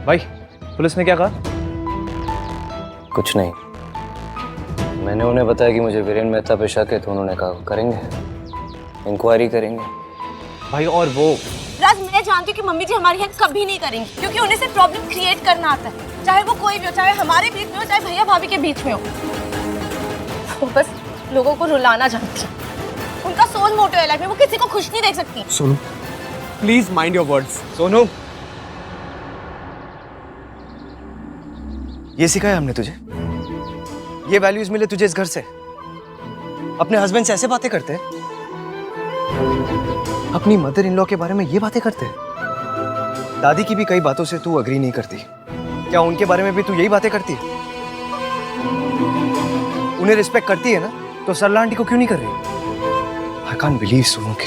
भाई पुलिस ने क्या कहा? कुछ नहीं, मैंने उन्हें बताया कि मुझे वीरेन मेहता पे शक है, तो उन्होंने कहा करेंगे, इंक्वायरी करेंगे। भाई और वो राज, मैं जानती हूँ कि मम्मी जी हमारी हेल्प कभी नहीं करेंगी, क्योंकि उन्हें सिर्फ प्रॉब्लम क्रिएट करना आता है, चाहे वो कोई भी हो, चाहे हमारे बीच में हो, चाहे भैया भाभी के बीच में हो। वो बस लोगों को रुलाना जानती है। उनका सोल मोटो है लाइफ में, वो किसी को खुश नहीं देख सकती। Sonu, please mind your words. Sonu, ये सिखाया हमने तुझे? ये वैल्यूज मिले तुझे इस घर से? अपने हस्बैंड से ऐसे बातें करते हैं? अपनी मदर इन लॉ के बारे में ये बातें करते हैं? दादी की भी कई बातों से तू अग्री नहीं करती, क्या उनके बारे में भी तू यही बातें करती है? उन्हें रिस्पेक्ट करती है ना, तो सरला आंटी को क्यों नहीं कर रही? आई कांट बिलीव सोनू कि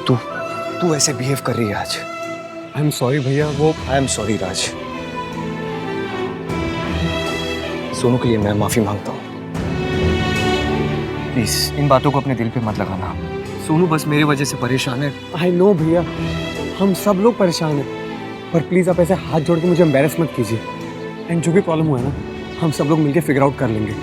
तू ऐसे बिहेव कर रही है आज। आई एम सॉरी भैया। वो आई एम सॉरी राज। सोनू के लिए मैं माफी मांगता हूँ। प्लीज इन बातों को अपने दिल पे मत लगाना। सोनू बस मेरी वजह से परेशान है। आई नो भैया, हम सब लोग परेशान हैं, पर प्लीज आप ऐसे हाथ जोड़ के मुझे एम्बैरेस मत कीजिए। एंड जो भी प्रॉब्लम हुआ है ना, हम सब लोग मिलके फिगर आउट कर लेंगे।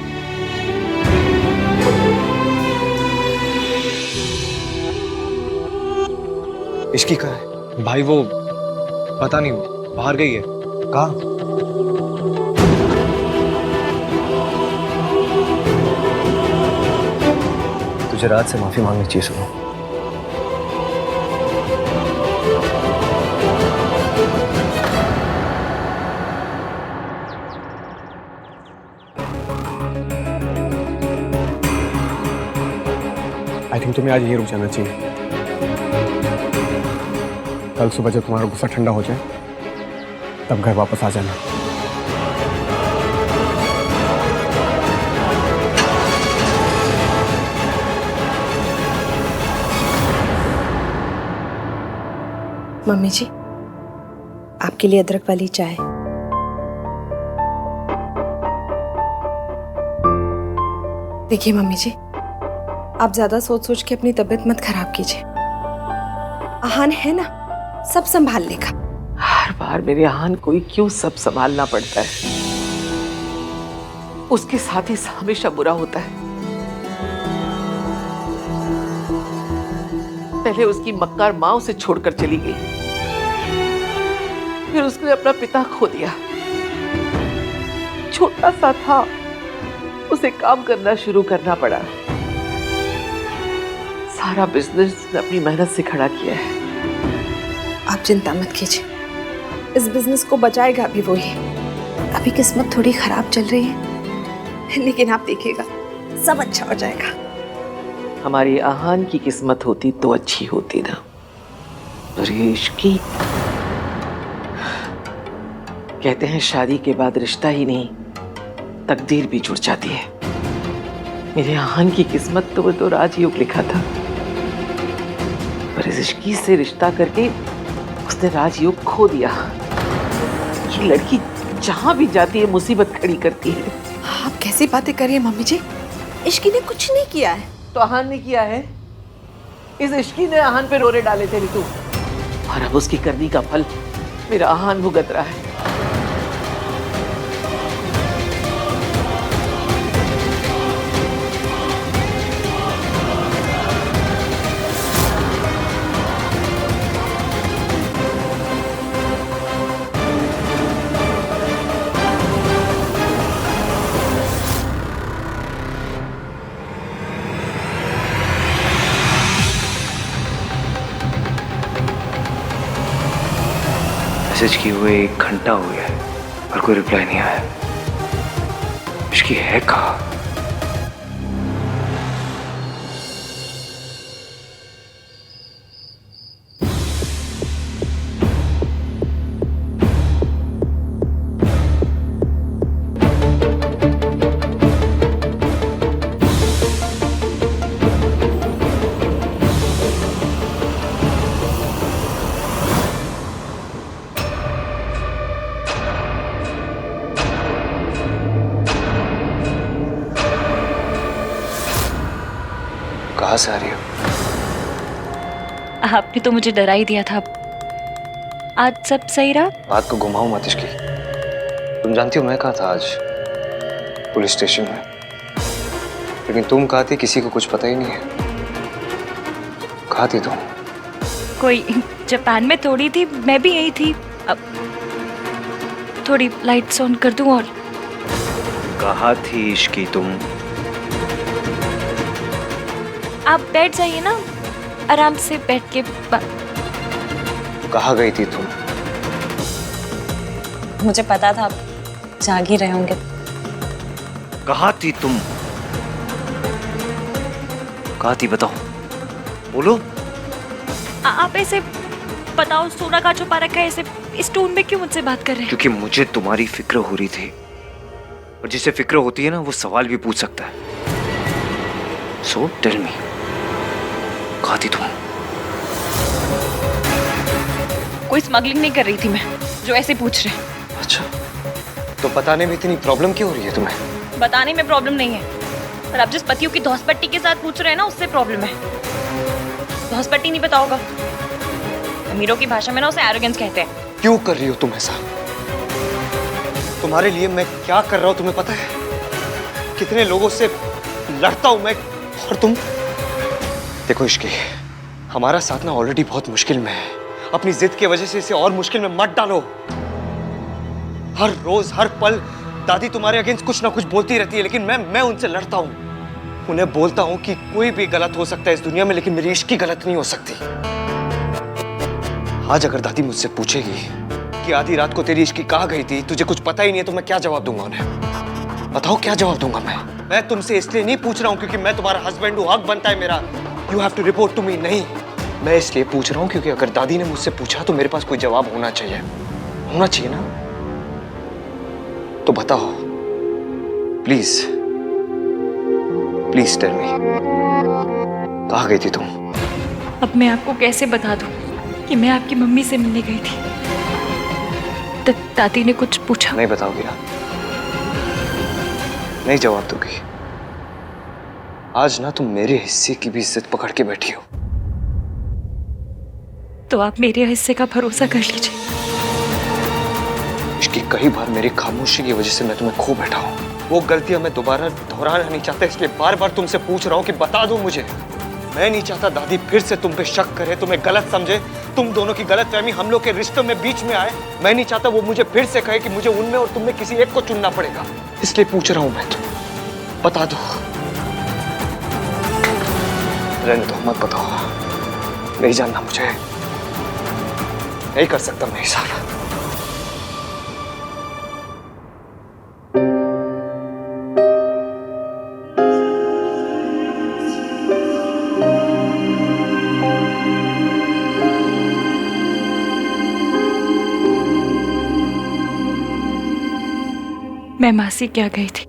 इसकी कहाँ है? भाई वो पता नहीं, बाहर गई है। कहाँ? तुझे रात से माफी मांगनी चाहिए सोनू। आई थिंक तुम्हें आज यहीं रुक जाना चाहिए। कल सुबह जब तुम्हारा गुस्सा ठंडा हो जाए, तब घर वापस आ जाना। मम्मी जी, आपके लिए अदरक वाली चाय। देखिए मम्मी जी, आप ज्यादा सोच सोच के अपनी तबीयत मत खराब कीजिए। आहान है ना, सब संभाल लेगा। हर बार मेरे आहान को ही क्यों सब संभालना पड़ता है? उसके साथ ही हमेशा बुरा होता है। पहले उसकी मक्कार माँ उसे छोड़कर चली गई, फिर उसने अपना पिता खो दिया। छोटा सा था, उसे काम करना शुरू करना पड़ा। सारा बिजनेस अपनी मेहनत से खड़ा किया है। आप चिंता मत कीजिए, इस बिजनेस को बचाएगा भी वही। अभी किस्मत थोड़ी खराब चल रही है, लेकिन आप देखिएगा सब अच्छा हो जाएगा। हमारी आहान की किस्मत होती तो अच्छी होती ना, पर ये इश्की। कहते हैं शादी के बाद रिश्ता ही नहीं, तकदीर भी जुड़ जाती है। मेरे आहान की किस्मत तो राजयोग लिखा था, पर इस इश्की से रिश्ता करके उसने राजयोग खो दिया। ये लड़की जहां भी जाती है मुसीबत खड़ी करती है। आप कैसी बातें कर रही हैं मम्मी जी? इश्की ने कुछ नहीं किया है। तो आहान ने किया है। इस इश्की ने आहान पे रोने डाले थे रितु, और अब उसकी करनी का फल मेरा आहान भुगत रहा है। मैसेज किए हुए 1 घंटा हो गया है और कोई रिप्लाई नहीं आया। इसकी है कहाँ? कहाँ से आ रही हो? आपने तो मुझे डरा ही दिया था। आज सब सही रहा? बात को घुमाओ मत इसकी। तुम जानती हो मैं कहा था आज? पुलिस स्टेशन में। लेकिन तुम कहा थी किसी को कुछ पता ही नहीं है। कहा थी तुम? कोई जापान में थोड़ी थी, मैं भी यही थी। अब थोड़ी लाइट्स ऑन कर दूं और कहा थी इश्की तुम? आप बैठ जाइए ना, आराम से बैठ के कहाँ गई थी तुम? मुझे पता था आप जाग ही रहे होंगे। कहाँ थी तुम? कहाँ थी बताओ, बोलो। आप ऐसे बताओ, सोना का छुपा रखा है, ऐसे इस टोन में क्यों मुझसे बात कर रहे हैं? क्योंकि मुझे तुम्हारी फिक्र हो रही थी, और जिसे फिक्र होती है ना वो सवाल भी पूछ सकता है। सो टेल मी, कहाँ थी तुम? कोई स्मगलिंग नहीं कर रही थी मैं, जो ऐसे पूछ रहे हैं। अच्छा, तो बताने में इतनी प्रॉब्लम क्यों हो रही है तुम्हें? बताने में प्रॉब्लम नहीं है, पर आप जिस पतियों की धौसपट्टी के साथ पूछ रहे हैं ना, उससे प्रॉब्लम है। धौसपट्टी नहीं पता होगा, अमीरों की भाषा में ना उसे एरोगेंस कहते हैं। क्यों कर रही हो तुम ऐसा? तुम्हारे लिए मैं क्या कर रहा हूं तुम्हें पता है? कितने लोगों से लड़ता हूं मैं, और तुम? देखो इश्की, हमारा साथ ना ऑलरेडी बहुत मुश्किल में है। अपनी जिद की वजह से इसे और मुश्किल में मत डालो। हर रोज हर पल दादी तुम्हारे अगेंस्ट कुछ ना कुछ बोलती रहती है, लेकिन मैं उनसे लड़ता हूं। उन्हें बोलता हूं कि कोई भी गलत हो सकता है इस दुनिया में, लेकिन मेरी इश्की गलत नहीं हो सकती। आज अगर दादी मुझसे पूछेगी कि आधी रात को तेरी इश्की कहाँ गई थी, तुझे कुछ पता ही नहीं है, तो मैं क्या जवाब दूंगा उन्हें? बताओ क्या जवाब दूंगा मैं तुमसे इसलिए नहीं पूछ रहा हूँ क्योंकि मैं तुम्हारा हस्बैंड हूँ, हक बनता है मेरा। You have to report to me. नहीं, मैं इसलिए पूछ रहा हूँ क्योंकि अगर दादी ने मुझसे पूछा तो मेरे पास कोई जवाब होना चाहिए ना। तो बताओ प्लीज, प्लीज टेल मी, कहाँ गई थी तुम? अब मैं आपको कैसे बता दूं कि मैं आपकी मम्मी से मिलने गई थी? दादी ने कुछ पूछा? नहीं बताओगी ना? नहीं जवाब दोगी? आज ना तुम मेरे हिस्से की भी इज्जत पकड़ के बैठी हो। तो आप मेरे हिस्से का भरोसा कर लीजिए। इसकी कई बार मेरी खामोशी की वजह से मैं तुम्हें खो बैठा हूँ। वो गलतियां मैं दोबारा दोहराना नहीं चाहता, इसलिए बार बार तुमसे पूछ रहा हूँ कि बता दो मुझे। मैं नहीं चाहता दादी फिर से तुम पे शक करे, तुम्हें गलत समझे, तुम दोनों की गलतफहमी हम लोग के रिश्तों में बीच में आए। मैं नहीं चाहता वो मुझे फिर से कहे कि मुझे उनमें और तुमने किसी एक को चुनना पड़ेगा। इसलिए पूछ रहा हूँ मैं, तुम बता दो। रहने दो, मत बताओ। नहीं जानना मुझे, नहीं कर सकता मैं हिसाब। मैं मासी क्या गई थी,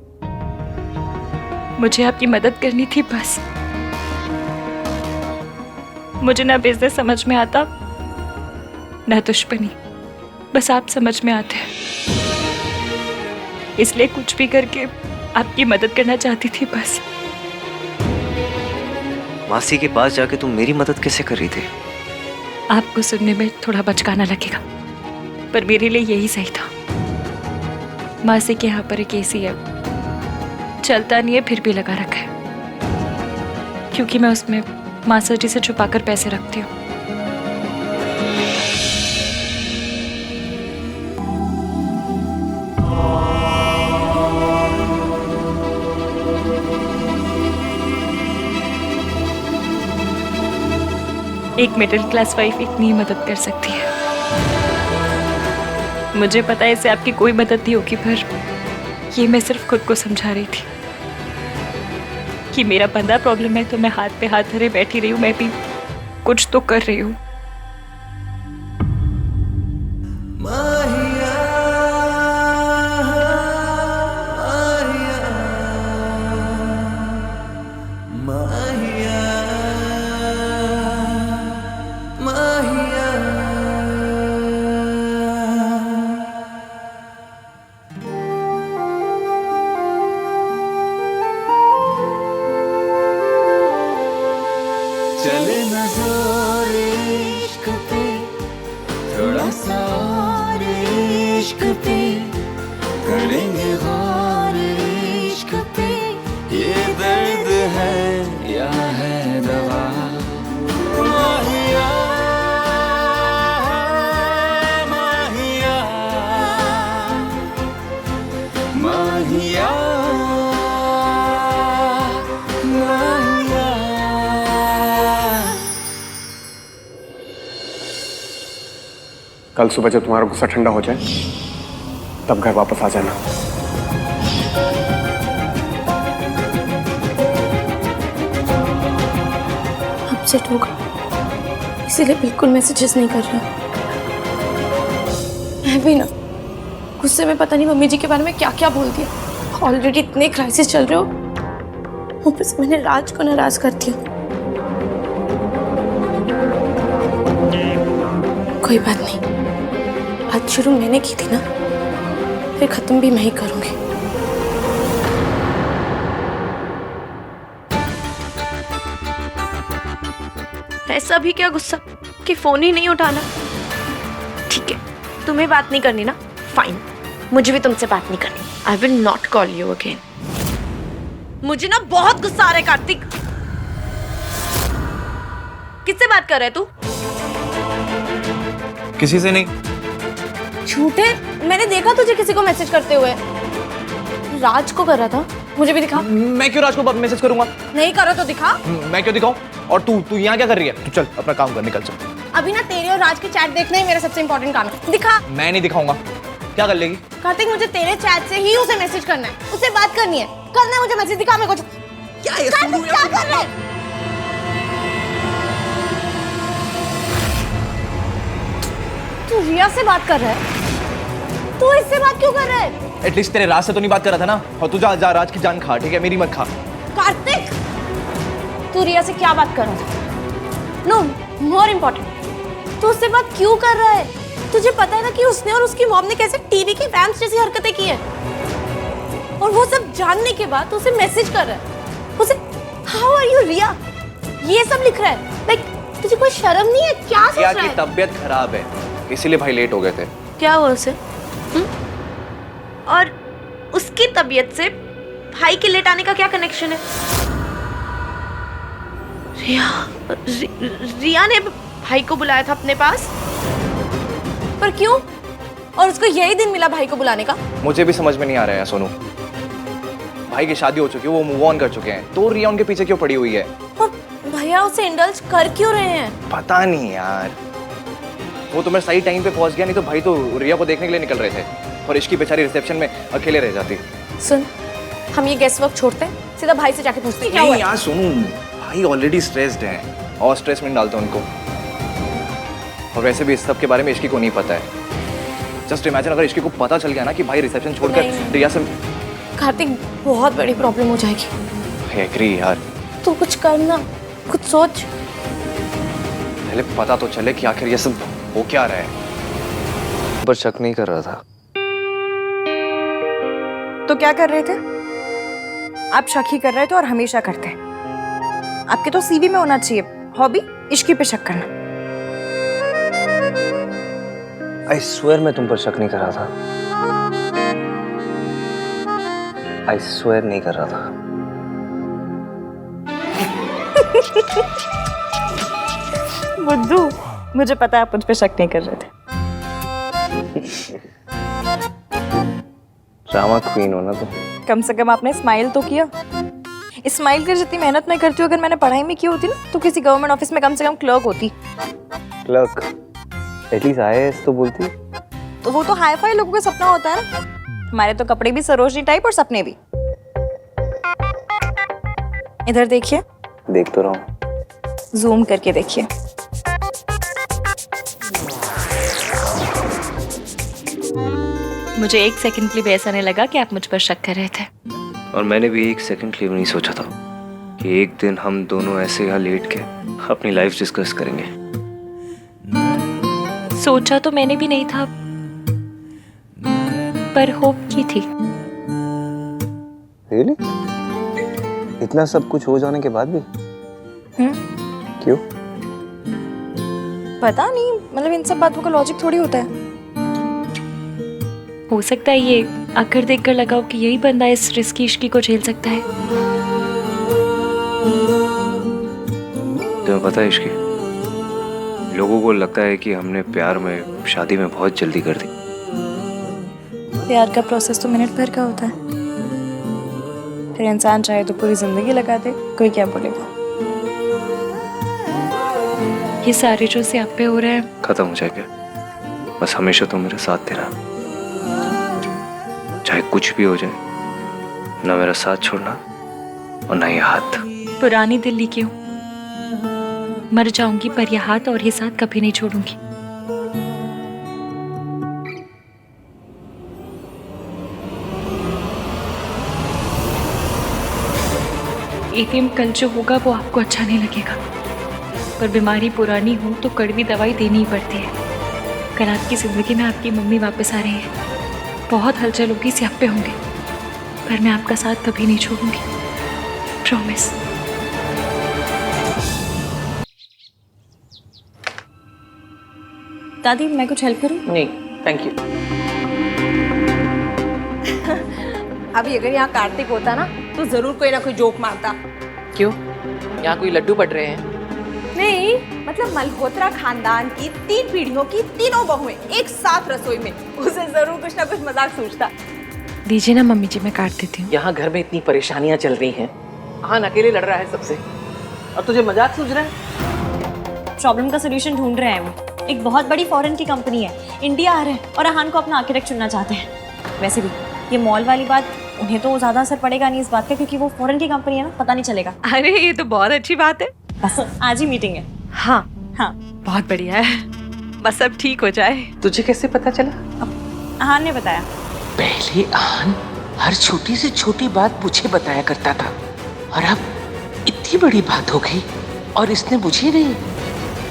मुझे आपकी मदद करनी थी बस। मुझे ना बिजनेस समझ में आता, ना दुश्मनी, बस आप समझ में आते हैं। इसलिए कुछ भी करके आपकी मदद करना चाहती थी बस। मासी के पास जाके तुम मेरी मदद कैसे कर रही थी? आपको सुनने में थोड़ा बचकाना लगेगा, पर मेरे लिए यही सही था। मासी के यहाँ पर एक एसी है, चलता नहीं है फिर भी लगा रखा है, क्योंकि मैं उसमें मासा जी से छुपाकर पैसे रखती हूँ। एक मिडिल क्लास वाइफ इतनी मदद कर सकती है। मुझे पता है इससे आपकी कोई मदद नहीं होगी, पर ये मैं सिर्फ खुद को समझा रही थी कि मेरा बंदा प्रॉब्लम है, तो मैं हाथ पे हाथ धरे बैठी रही हूँ। मैं भी कुछ तो कर रही हूँ। चले न जोर इश्क पे, थोड़ा सा और इश्क पे कल सुबह जब तुम्हारा गुस्सा ठंडा हो जाए तब घर वापस आ जाना। अपसेट होगा, इसीलिए बिल्कुल मैसेजेस नहीं कर रही। मैं भी ना गुस्से में पता नहीं मम्मी जी के बारे में क्या क्या बोल दिया। ऑलरेडी इतने क्राइसिस चल रहे हो, ऊपर से मैंने राज को नाराज कर दिया। कोई बात नहीं, आज शुरू मैंने की थी ना, फिर खत्म भी मैं ही करूंगी। ऐसा भी क्या गुस्सा कि फोन ही नहीं उठाना। ठीक है, तुम्हें बात नहीं करनी ना, फाइन, मुझे भी तुमसे बात नहीं करनी। I will not call you again. मुझे ना बहुत गुस्सा आ रहा है कार्तिक। किससे बात कर रहा है तू? किसी से नहीं। झूठे, मैंने देखा तुझे किसी को मैसेज करते हुए। राज को कर रहा था, मुझे भी दिखा। मैं क्यों राज को मैसेज करूंगा? नहीं कर रहा तो दिखा। मैं क्यों दिखाऊं? और तू यहाँ क्या कर रही है? तू चल अपना काम कर, निकल चल। अभी ना तेरे और राज के चैट देखना ही मेरा सबसे इंपॉर्टेंट काम है। दिखा। मैं नहीं दिखाऊंगा। क्या कर लेगी? कार्तिक, मुझे तेरे चैट से ही उसे मैसेज करना है, उससे बात करनी है। करना है मुझे मैसेज, दिखा मेरे को। क्या ये कार्तिक क्या कर रहा है? तू रिया से बात कर रहा है? तू इससे बात क्यों कर रहा है? एटलीस्ट तेरे राज से तो नहीं बात कर रहा था ना। और तू जा राज की जान खा, ठीक है? मेरी मत खा। कार्तिक, तू रिया से क्या बात कर रहा था? नो, मोर इम्पोर्टेंट, तू उससे बात क्यों कर रहा है? तुझे पता है ना कि उसने और उसकी मॉम ने कैसे टीवी की फैंस जैसी हरकतें की है, और वो सब जानने के बाद उसे मैसेज कर रहा है। उसे हाउ आर यू रिया ये सब लिख रहा है। लाइक तुझे कोई शर्म नहीं है? क्या सोच रहा है? की तबीयत खराब है, इसीलिए भाई लेट हो गए थे। क्या हुआ उसे? और उसकी तबीयत से भाई के लेट आने का क्या कनेक्शन है? रिया ने भाई को बुलाया था अपने पास, पर क्यों? और उसको यही दिन मिला भाई को बुलाने का? मुझे भी समझ में नहीं आ रहा है सोनू। भाई की शादी हो चुकी है, वो मूव ऑन कर चुके हैं, तो रिया उनके पीछे क्यों पड़ी हुई है? और भैया उसे इंडल्ज कर क्यों रहे हैं? पता नहीं यार, वो तो मैं सही टाइम पे पहुंच गया, नहीं तो भाई तो रिया को देखने के लिए निकल रहे थे और इश्की बेचारी रिसेप्शन में अकेले रह जाती। सुन, हम ये गेस्ट वर्क छोड़ते हैं, सीधा भाई से जाके पूछते हैं क्या हुआ नहीं यार सोनू, भाई ऑलरेडी स्ट्रेस्ड हैं और स्ट्रेस में डालते उनको। और वैसे भी इस सब के बारे में इश्की को नहीं पता है। जस्ट इमेजिन अगर इश्की को पता चल गया ना कि भाई रिसेप्शन छोड़कर रिया से। कार्तिक, बहुत बड़ी प्रॉब्लम हो जाएगी। आई एग्री यार। तू कुछ करना, कुछ सोच। पहले पता तो चले कि आखिर ये सब हो क्या रहा है। पर शक नहीं कर रहा था। तो क्या कर रहे थे आप? शक ही कर रहे थे और हमेशा करते हैं। आपके तो सीवी में होना चाहिए हॉबी इश्की पे शक करना। आई स्वेयर मैं तुम पर शक नहीं कर रहा था। आई स्वेयर नहीं कर रहा था। बुद्धू, मुझे पता है आप मुझ पे शक नहीं कर रहे थे। ड्रामा क्वीन हो ना तुम। कम से कम आपने स्माइल तो किया। स्माइल कर जितनी मेहनत मैं करती हूँ, अगर मैंने पढ़ाई में की होती ना तो किसी गवर्नमेंट ऑफिस में कम से कम क्लर्क होती। क्लर्क? एटलीस्ट आईएएस तो बोलती। तो वो तो हाई फाई लोगों का सपना होता है ना। हमारे तो कपड़े भी सरोजनी टाइप और सपने भी। इधर देखिए। देख तो रहा हूँ। जूम करके देखिए। मुझे 1 सेकंड के लिए भी ऐसा नहीं लगा कि आप मुझ पर शक कर रहे थे। और मैंने भी 1 सेकंड के लिए भी नहीं सोचा था कि एक दिन हम दोनों ऐसे यहाँ लेट के अपनी लाइफ डिस्कस करेंगे। सोचा तो मैंने भी नहीं था, पर होप की थी। Really? इतना सब कुछ हो जाने के बाद भी? क्यों? पता नहीं, मतलब इन सब बातों का लॉजिक थोड़ी होता है। हो सकता है ये आकर देखकर लगाओ कि यही बंदा इस रिस्की इश्की को झेल सकता है। तुम्हें पता है इश्की, लोगों को लगता है कि हमने प्यार में शादी में बहुत जल्दी कर दी। प्यार का प्रोसेस तो मिनट भर का होता है। फिर इंसान चाहे तो पूरी जिंदगी लगा दे, कोई क्या बोलेगा। ये सारे जो स्यापे हो रहे हैं खत्म हो जाएगा, बस हमेशा तो मेरे साथ देना, चाहे कुछ भी हो जाए, ना मेरा साथ छोड़ना और ना ये हाथ। पुरानी दिल्ली क्यों, मर जाऊंगी पर यह हाथ और ये साथ कभी नहीं छोड़ूंगी। एटीएम कल जो होगा वो आपको अच्छा नहीं लगेगा, पर बीमारी पुरानी हो तो कड़वी दवाई देनी ही पड़ती है। कल आपकी जिंदगी में आपकी मम्मी वापस आ रही है, बहुत हलचल होगी, स्यापे होंगे, पर मैं आपका साथ कभी नहीं छोड़ूंगी, प्रॉमिस। दादी मैं कुछ हेल्प करूं? नहीं थैंक यू। अभी अगर यहाँ कार्तिक होता ना तो जरूर कोई ना कोई जोक मारता। क्यों, यहाँ कोई लड्डू पड़ रहे हैं? नहीं मतलब मल्होत्रा खानदान की 3 पीढ़ियों की तीनों बहुएं एक साथ रसोई में, उसे जरूर कुछ ना कुछ मजाक सूझता। दीजिए ना मम्मी जी, मैं काट देती हूँ। यहाँ घर में इतनी परेशानियां चल रही हैं, आहान अकेले लड़ रहा है सबसे और तुझे मजाक सूझ रहा है? प्रॉब्लम का सोल्यूशन ढूंढ रहे हैं वो। एक बहुत बड़ी फॉरेन की कंपनी है, इंडिया आ रहे हैं और आहान को अपना आर्किटेक्ट चुनना चाहते हैं। वैसे भी ये मॉल वाली बात उन्हें तो ज़्यादा असर पड़ेगा नहीं इस बात का, क्योंकि वो फॉरेन की कंपनी है ना, पता नहीं चलेगा। अरे ये तो बहुत अच्छी बात है। बस आज ही मीटिंग है। हाँ हाँ बहुत बढ़िया है, बस अब ठीक हो जाए। तुझे कैसे पता चला? आहान ने बताया। पहले आहान हर छोटी से छोटी बात मुझे बताया करता था और अब इतनी बड़ी बात हो गई और इसने मुझे नहीं,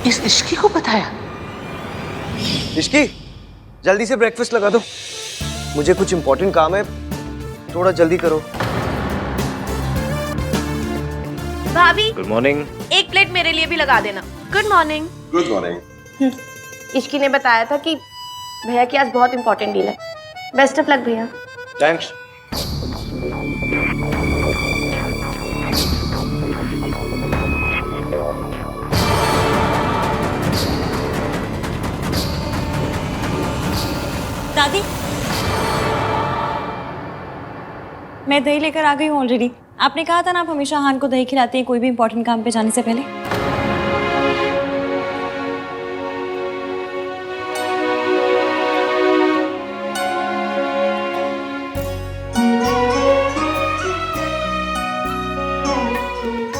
इस इश्की को बताया। इश्की, जल्दी से ब्रेकफास्ट लगा दो, मुझे कुछ इंपॉर्टेंट काम है, थोड़ा जल्दी करो। भाभी गुड मॉर्निंग। एक प्लेट मेरे लिए भी लगा देना। Good morning. Good morning. Ishki ने बताया था कि भैया की आज बहुत इंपॉर्टेंट डील है। बेस्ट ऑफ लक भैया। थैंक्स। दादी मैं दही लेकर आ गई हूँ ऑलरेडी। आपने कहा था ना आप हमेशा आहान को दही खिलाती हैं कोई भी इंपॉर्टेंट काम पे जाने से पहले।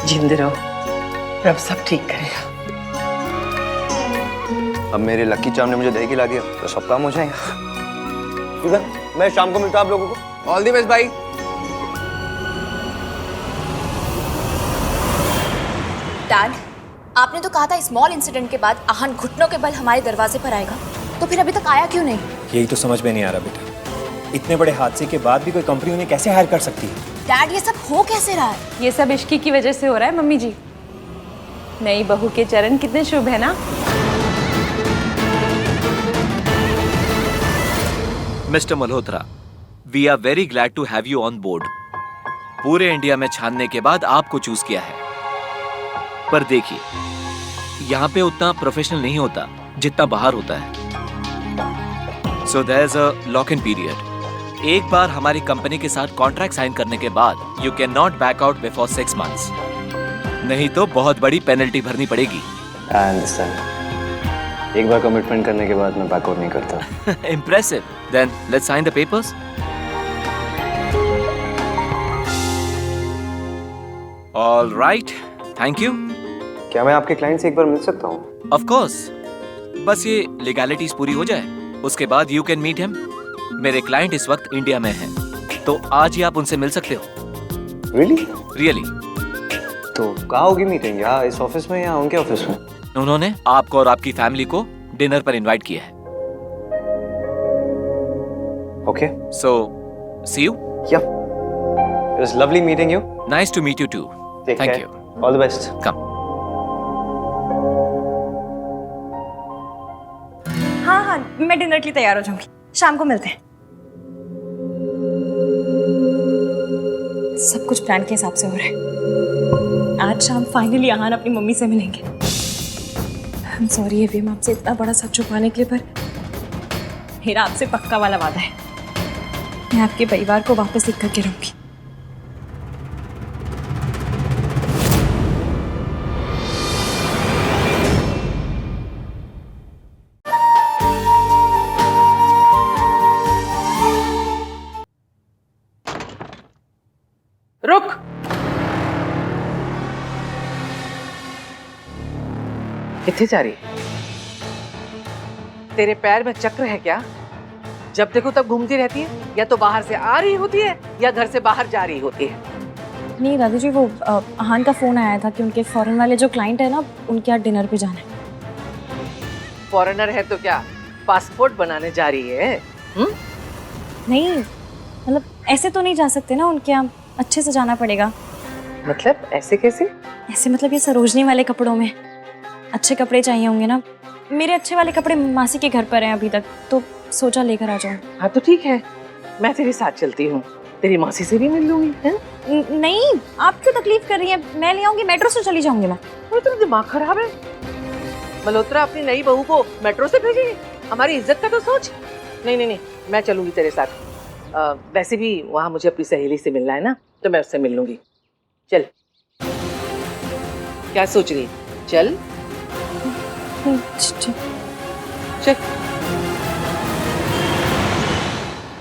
जिंदे रहो, रब सब ठीक करेगा। अब मेरे लकी चार्म ने मुझे दही खिला दिया तो सब काम हो जाएगा। मैं शाम को मिलता हूँ आप लोगों को। ऑल द बेस्ट भाई। डैड, आपने तो कहा था स्मॉल इंसिडेंट के बाद आहान घुटनों के बल हमारे दरवाजे पर आएगा, तो फिर अभी तक आया क्यों नहीं? यही तो समझ में नहीं आ रहा बेटा, इतने बड़े हादसे के बाद भी कोई कंपनी उन्हें कैसे हायर कर सकती है? डैड ये सब हो कैसे रहा है? ये सब इश्की की वजह से हो रहा है मम्मी जी। नई बहू के चरण कितने शुभ है ना। Mister Malhotra, we are very glad to have you on board. पूरे इंडिया में छानने के बाद आपको चूज किया है, पर देखिए यहाँ पे उतना प्रोफेशनल नहीं होता जितना बाहर होता है। So there is a lock in period. एक बार हमारी कंपनी के साथ कॉन्ट्रैक्ट साइन करने के बाद you can not back out before 6 months, नहीं तो बहुत बड़ी पेनल्टी भरनी पड़ेगी। I understand. एक बार कमिटमेंट करने के बाद मैं बैकआउट नहीं करता। Impressive. Then let's sign the papers. All right, thank you. क्या मैं आपके क्लाइंट से एक बार मिल सकता हूँ? ऑफ कोर्स, बस ये लीगैलिटीज पूरी हो जाए उसके बाद यू कैन मीट हिम। मेरे क्लाइंट इस वक्त इंडिया में हैं, तो आज ही आप उनसे मिल सकते हो। रियली? तो कहाँ होगी मीटिंग, यहाँ इस ऑफिस में या उनके ऑफिस में? उन्होंने आपको और आपकी फैमिली को डिनर पर इनवाइट किया है। Okay, so see you. Yeah it was lovely meeting you. Nice to meet you too. Thank you. All the best. Come. हाँ हाँ मैं डिनर के लिए तैयार हो जाऊंगी, शाम को मिलते हैं। सब कुछ प्लान के हिसाब से हो रहा है। आज शाम फाइनली आहान अपनी मम्मी से मिलेंगे। आई एम सॉरी एवीएम आपसे इतना बड़ा सच छुपाने के लिए, पर मेरा आपसे पक्का वाला वादा है, मैं आपके परिवार को वापस लिख करके रहूंगी। कितने जा रही? तेरे पैर में चक्र है क्या? जब देखो तब घूमती रहती है, या तो बाहर से आ रही होती है या घर से बाहर जा रही होती है। नहीं दादी जी, वो आहान का फोन आया था कि उनके फॉरेन वाले जो क्लाइंट है ना, उनके यहाँ डिनर पे जाना है। फॉरेनर है तो क्या पासपोर्ट बनाने जा रही है? नहीं मतलब ऐसे तो नहीं जा सकते ना, उनके यहाँ अच्छे से जाना पड़ेगा। मतलब ऐसे कैसे? ऐसे मतलब ये सरोजनी वाले कपड़ों में अच्छे कपड़े चाहिए होंगे ना। मेरे अच्छे वाले कपड़े मासी के घर पर हैं अभी तक, तो सोचा लेकर आ जाऊं। हाँ तो ठीक है, मैं तेरे साथ चलती हूँ, तेरी मासी से भी मिल लूंगी। नहीं, आप क्यों तकलीफ कर रही हैं? मैं ले आऊंगी, मेट्रो से चली जाऊंगी मैं। तेरा दिमाग खराब है? मल्होत्रा अपनी नई बहू को मेट्रो से भेजेगी? हमारी इज्जत का तो सोच। नहीं नहीं नहीं, मैं चलूंगी तेरे साथ। वैसे भी वहाँ मुझे अपनी सहेली से मिलना है ना, तो मैं उससे मिल लूंगी। चल। क्या सोच रही? चल चल।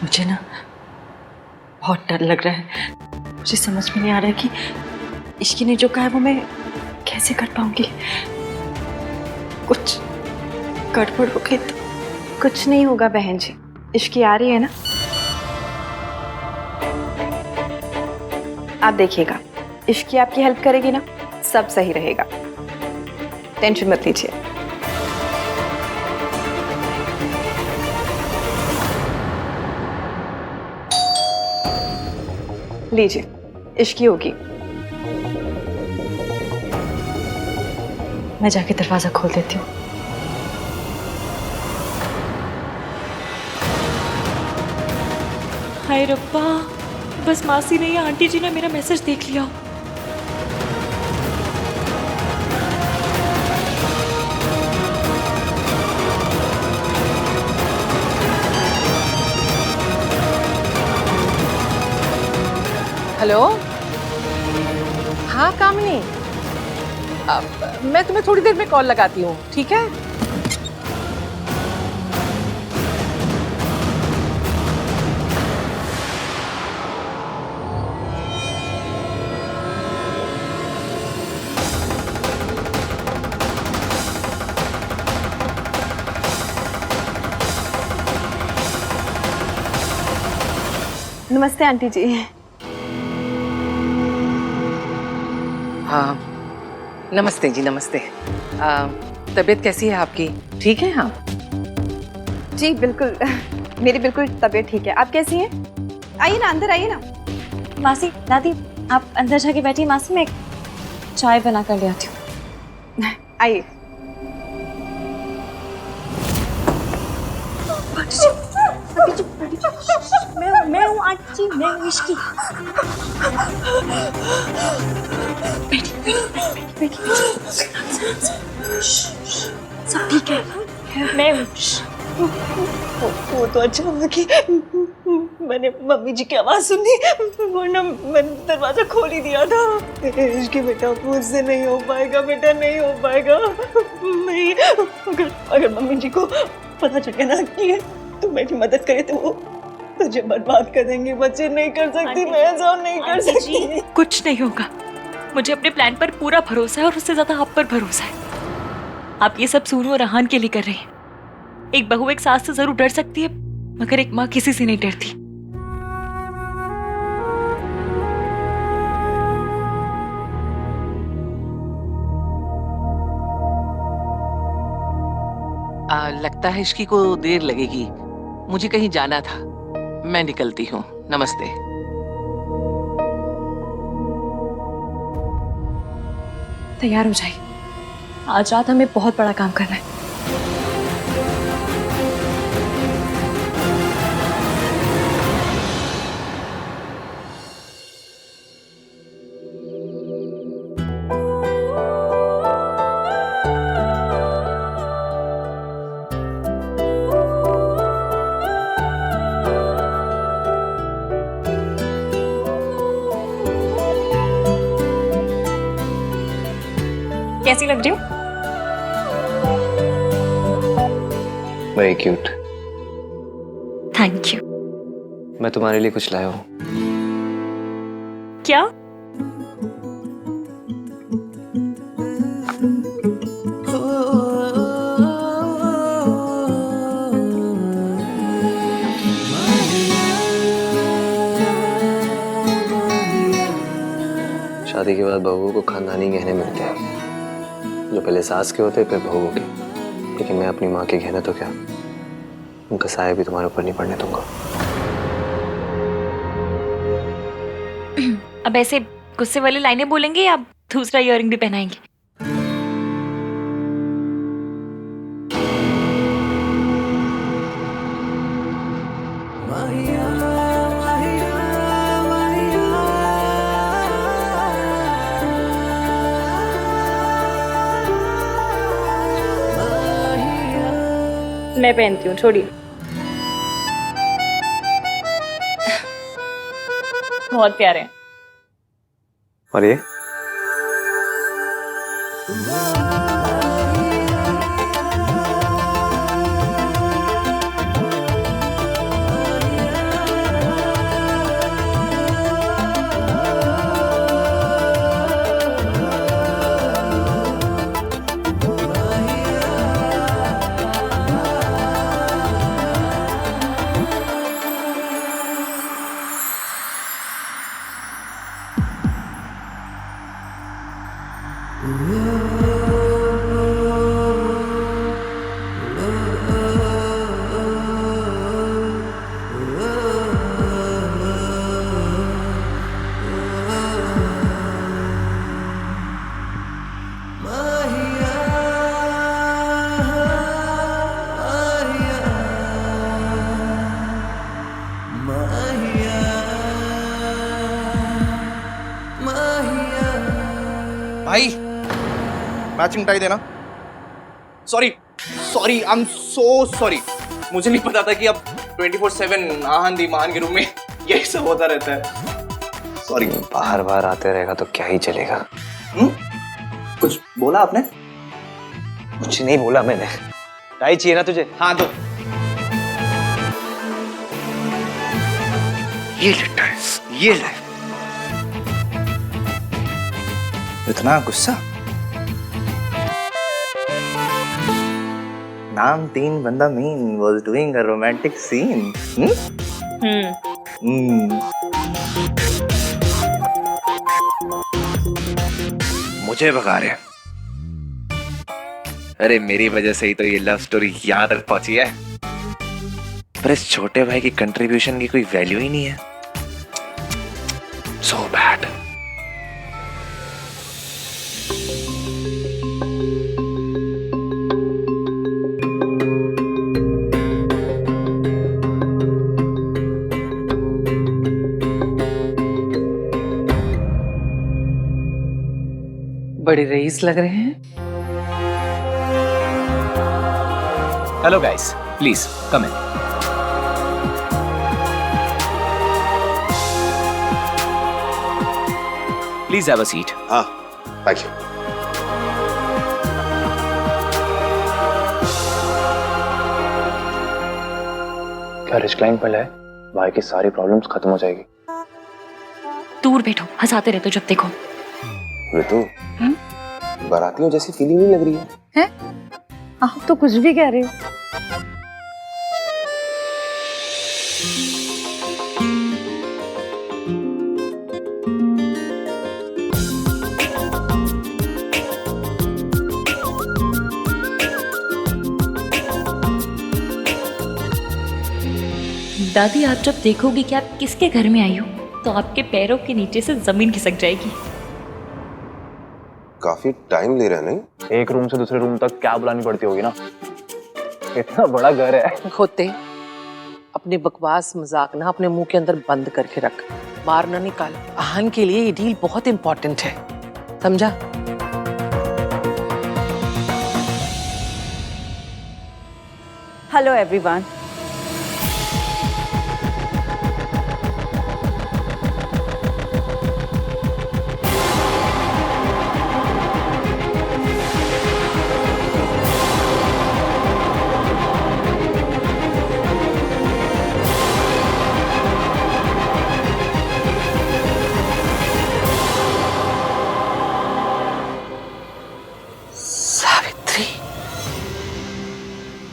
मुझे ना बहुत डर लग रहा है। मुझे समझ में नहीं आ रहा है कि इश्की ने जो कहा है वो मैं कैसे कर पाऊंगी। कुछ गड़बड़ हो गई तो। कुछ नहीं होगा बहन जी, इश्की आ रही है ना, आप देखिएगा, इश्की आपकी हेल्प करेगी ना, सब सही रहेगा, टेंशन मत लीजिए। लीजिए, इश्की होगी। मैं जाके दरवाजा खोल देती हूँ। हाय रब्बा, बस मासी ने या आंटी जी ने मेरा मैसेज देख लिया। हेलो, हाँ कामिनी, मैं तुम्हें थोड़ी देर में कॉल लगाती हूँ, ठीक है? नमस्ते आंटी जी। हाँ नमस्ते जी, नमस्ते। तबीयत कैसी है आपकी? ठीक है? हाँ जी बिल्कुल, मेरी बिल्कुल तबीयत ठीक है। आप कैसी हैं? आइए ना, अंदर आइए ना। मासी, दादी, आप अंदर जाके बैठिए, मासी मैं चाय बना कर ले आती हूँ। आइए। मैं हूँ आंटी जी, मैं हूँ इश्की। सब ठीक है, मैं हूँ। वो तो अच्छा हुआ कि मैंने मम्मी जी की आवाज सुनी, वरना मैंने दरवाजा खोल ही दिया था। इश्की बेटा, मुझसे नहीं हो पाएगा बेटा, नहीं हो पाएगा। नहीं, अगर मम्मी जी को पता चल गया ना कि तू मेरी मदद करे तो वो तुझे बर्बाद कर देंगे। बच्चे नहीं कर सकती, मैं ऐसा नहीं कर सकती। कुछ नहीं होगा, मुझे अपने प्लान पर पूरा भरोसा है और उससे ज्यादा आप पर भरोसा है। आप ये सब सूनू और रहान के लिए कर रही हैं। एक बहू एक सास से जरूर डर सकती है, मगर एक माँ किसी से नहीं डरती। लगता है इसकी को देर लगेगी, मुझे कहीं जाना था, मैं निकलती हूँ। नमस्ते। तैयार हो जाइए, आज रात हमें बहुत बड़ा काम करना है। कैसी लग रही हूँ? Very cute. Thank you. मैं तुम्हारे लिए कुछ लाया हूँ। क्या? Oh शादी के बाद बहू को खानदानी गहने मिलते हैं, जो पहले सास के होते फिर बहू के। लेकिन मैं अपनी माँ के गहने तो क्या, उनका साया भी तुम्हारे ऊपर नहीं पड़ने दूंगा। अब ऐसे गुस्से वाली लाइनें बोलेंगे या दूसरा इयररिंग भी पहनाएंगे? मैं पहनती हूँ, छोड़िए। बहुत प्यारे हैं। और ये भाई मैचिंग टाई देना। Sorry sorry, I am so sorry. मुझे नहीं पता था कि अब 24/7 आहन दी महान के रूम में यही सब होता रहता है। सॉरी। बाहर बाहर आते रहेगा तो क्या ही चलेगा। कुछ बोला आपने? कुछ नहीं बोला मैंने। टाई चाहिए ना तुझे? हाँ तो ये ले टाई, ये ले। इतना गुस्सा? नाम 3 बंदा mean was doing a romantic scene. मुझे भगा रहे। अरे मेरी वजह से ही तो ये लव स्टोरी यहाँ तक पहुंची है। पर इस छोटे भाई की कंट्रीब्यूशन की कोई वैल्यू ही नहीं है। So bad. बड़े रईस लग रहे हैं। Hello guys, please come in. Please have a seat. हाँ, थैंक यू। क्या रिक्लाइन पर है? भाई की सारी प्रॉब्लम्स खत्म हो जाएगी। दूर बैठो, हंसाते रहते हो जब देखो। ऋतु, बारातियों जैसी फीलिंग नहीं लग रही है? हैं? आप तो कुछ भी कह रहे हो। दादी, आप जब देखोगी कि आप किसके घर में आई हो तो आपके पैरों के नीचे से जमीन खिसक जाएगी। काफी टाइम ले रहे हैं नहीं? एक रूम से दूसरे रूम तक क्या बुलानी पड़ती होगी ना। इतना बड़ा घर है। खोते, अपने बकवास मजाक ना अपने मुंह के अंदर बंद करके रख, बाहर ना निकाल। आहन के लिए ये डील बहुत इंपॉर्टेंट है, समझा? Hello everyone.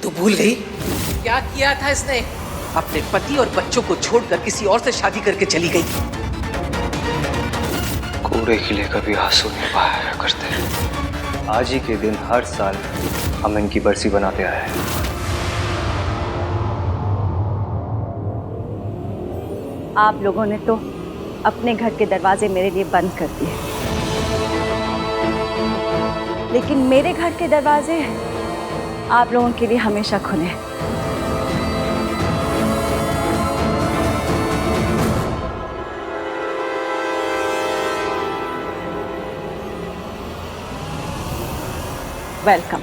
तू भूल गई क्या किया था इसने? अपने पति और बच्चों को छोड़कर किसी और से शादी करके चली गई। कूड़े के लिए कभी आंसू नहीं बहाया करते। आज ही के दिन हर साल हम इनकी बरसी बनाते आए हैं। आप लोगों ने तो अपने घर के दरवाजे मेरे लिए बंद कर दिए, लेकिन मेरे घर के दरवाजे आप लोगों के लिए हमेशा खुले हैं। वेलकम।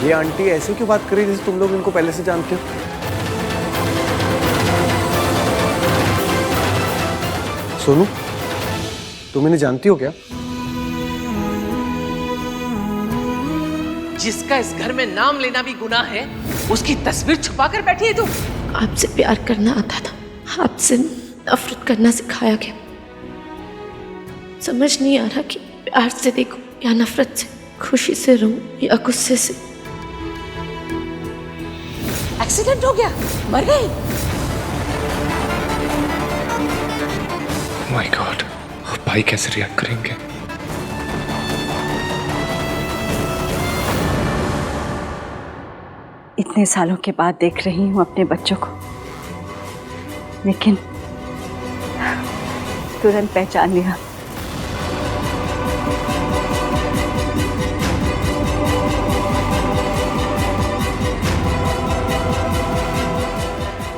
ये आंटी ऐसे क्यों बात कर रही है जैसे तुम लोग इनको पहले से जानते हो? सोनू, तुम इन्हें जानती हो क्या? जिसका इस घर में नाम लेना भी गुनाह है, उसकी तस्वीर छुपा कर बैठी है तू। आपसे प्यार करना आता था, आपसे नफरत करना सिखाया गया। समझ नहीं आ रहा कि प्यार से देखूं या नफरत से, खुशी से रहूं या गुस्से से। एक्सीडेंट हो गया, मर गए। माय गॉड, भाई कैसे रिएक्ट करेंगे? इतने सालों के बाद देख रही हूँ अपने बच्चों को, लेकिन तुरंत पहचान लिया।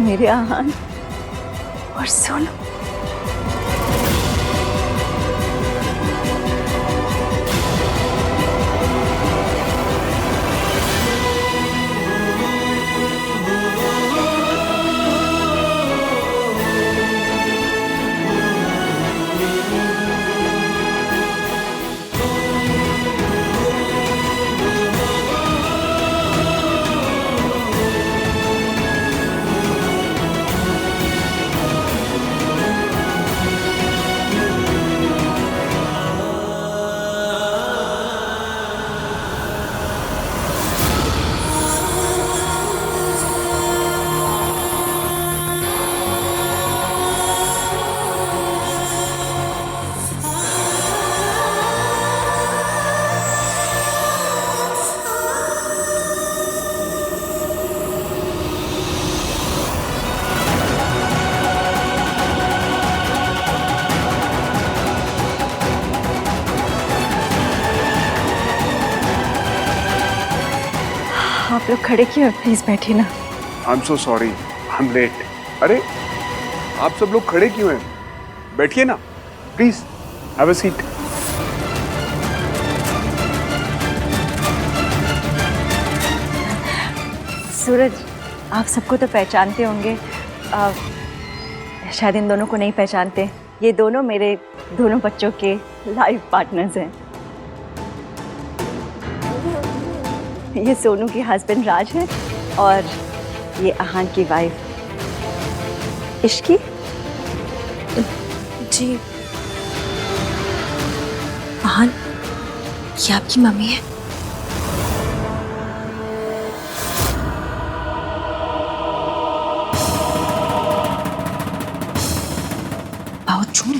मेरे आहान और सोनू। आप लोग खड़े क्यों हैं? प्लीज बैठिए ना। I am so sorry, I am late. अरे आप सब लोग खड़े क्यों हैं? बैठिए ना please, have a seat. Suraj, आप सबको तो पहचानते होंगे, शायद इन दोनों को नहीं पहचानते। ये दोनों मेरे दोनों बच्चों के लाइफ पार्टनर्स हैं। ये सोनू के हस्बैंड राज है और ये आहान की वाइफ इश्की। जी आहान, ये आपकी मम्मी है? बहुत झूठ।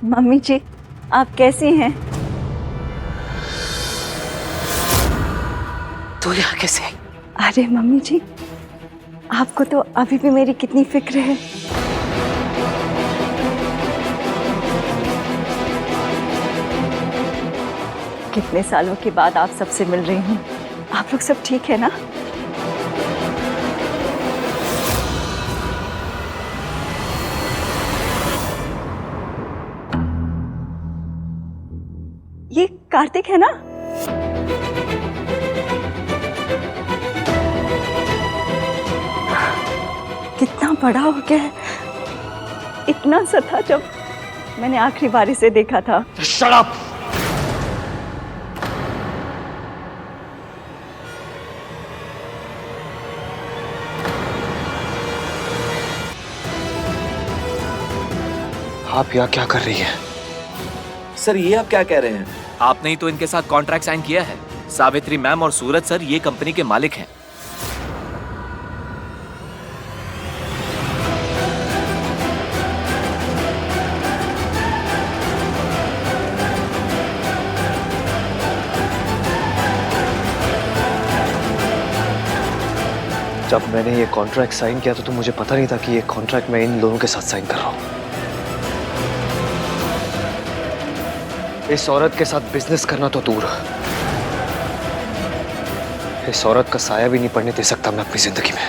मम्मी जी, आप कैसी हैं? तू यहाँ कैसे आई? अरे मम्मी जी, आपको तो अभी भी मेरी कितनी फिक्र है। कितने सालों के बाद आप सबसे मिल रही हूँ। आप लोग सब ठीक है ना? ये कार्तिक है ना? कितना बड़ा हो गया है, इतना सा था जब मैंने आखिरी बारी से देखा था। Shut up! आप यहाँ क्या कर रही हैं? सर ये आप क्या कह रहे हैं? आपने ही तो इनके साथ कॉन्ट्रैक्ट साइन किया है। सावित्री मैम और सूरज सर ये कंपनी के मालिक हैं। जब मैंने ये कॉन्ट्रैक्ट साइन किया तो मुझे पता नहीं था कि ये कॉन्ट्रैक्ट मैं इन लोगों के साथ साइन कर रहा हूं। इस औरत के साथ बिजनेस करना तो दूर, इस औरत का साया भी नहीं पड़ने दे सकता मैं अपनी जिंदगी में।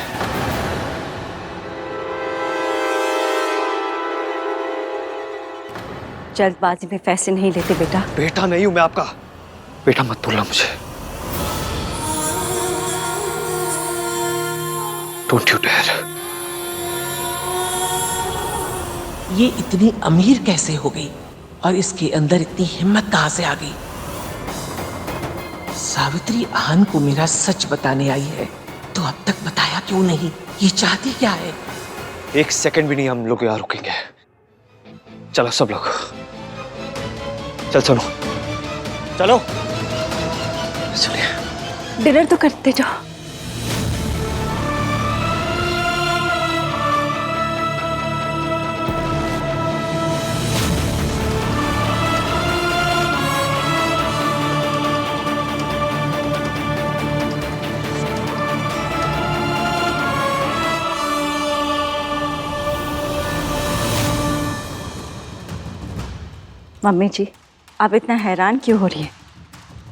जल्दबाजी में फैसले नहीं लेते बेटा। बेटा नहीं हूं मैं आपका। बेटा मत बोलना मुझे। Don't you dare। ये इतनी अमीर कैसे हो गई और इसके अंदर इतनी हिम्मत कहां से आ गई? सावित्री आहन को मेरा सच बताने आई है तो अब तक बताया क्यों नहीं? ये चाहती क्या है? एक सेकंड भी नहीं हम लोग यहाँ रुकेंगे। चलो सब लोग, चल सुनो, चलो चलिए। डिनर तो करते जाओ। मम्मी जी, आप इतना हैरान क्यों हो रही है?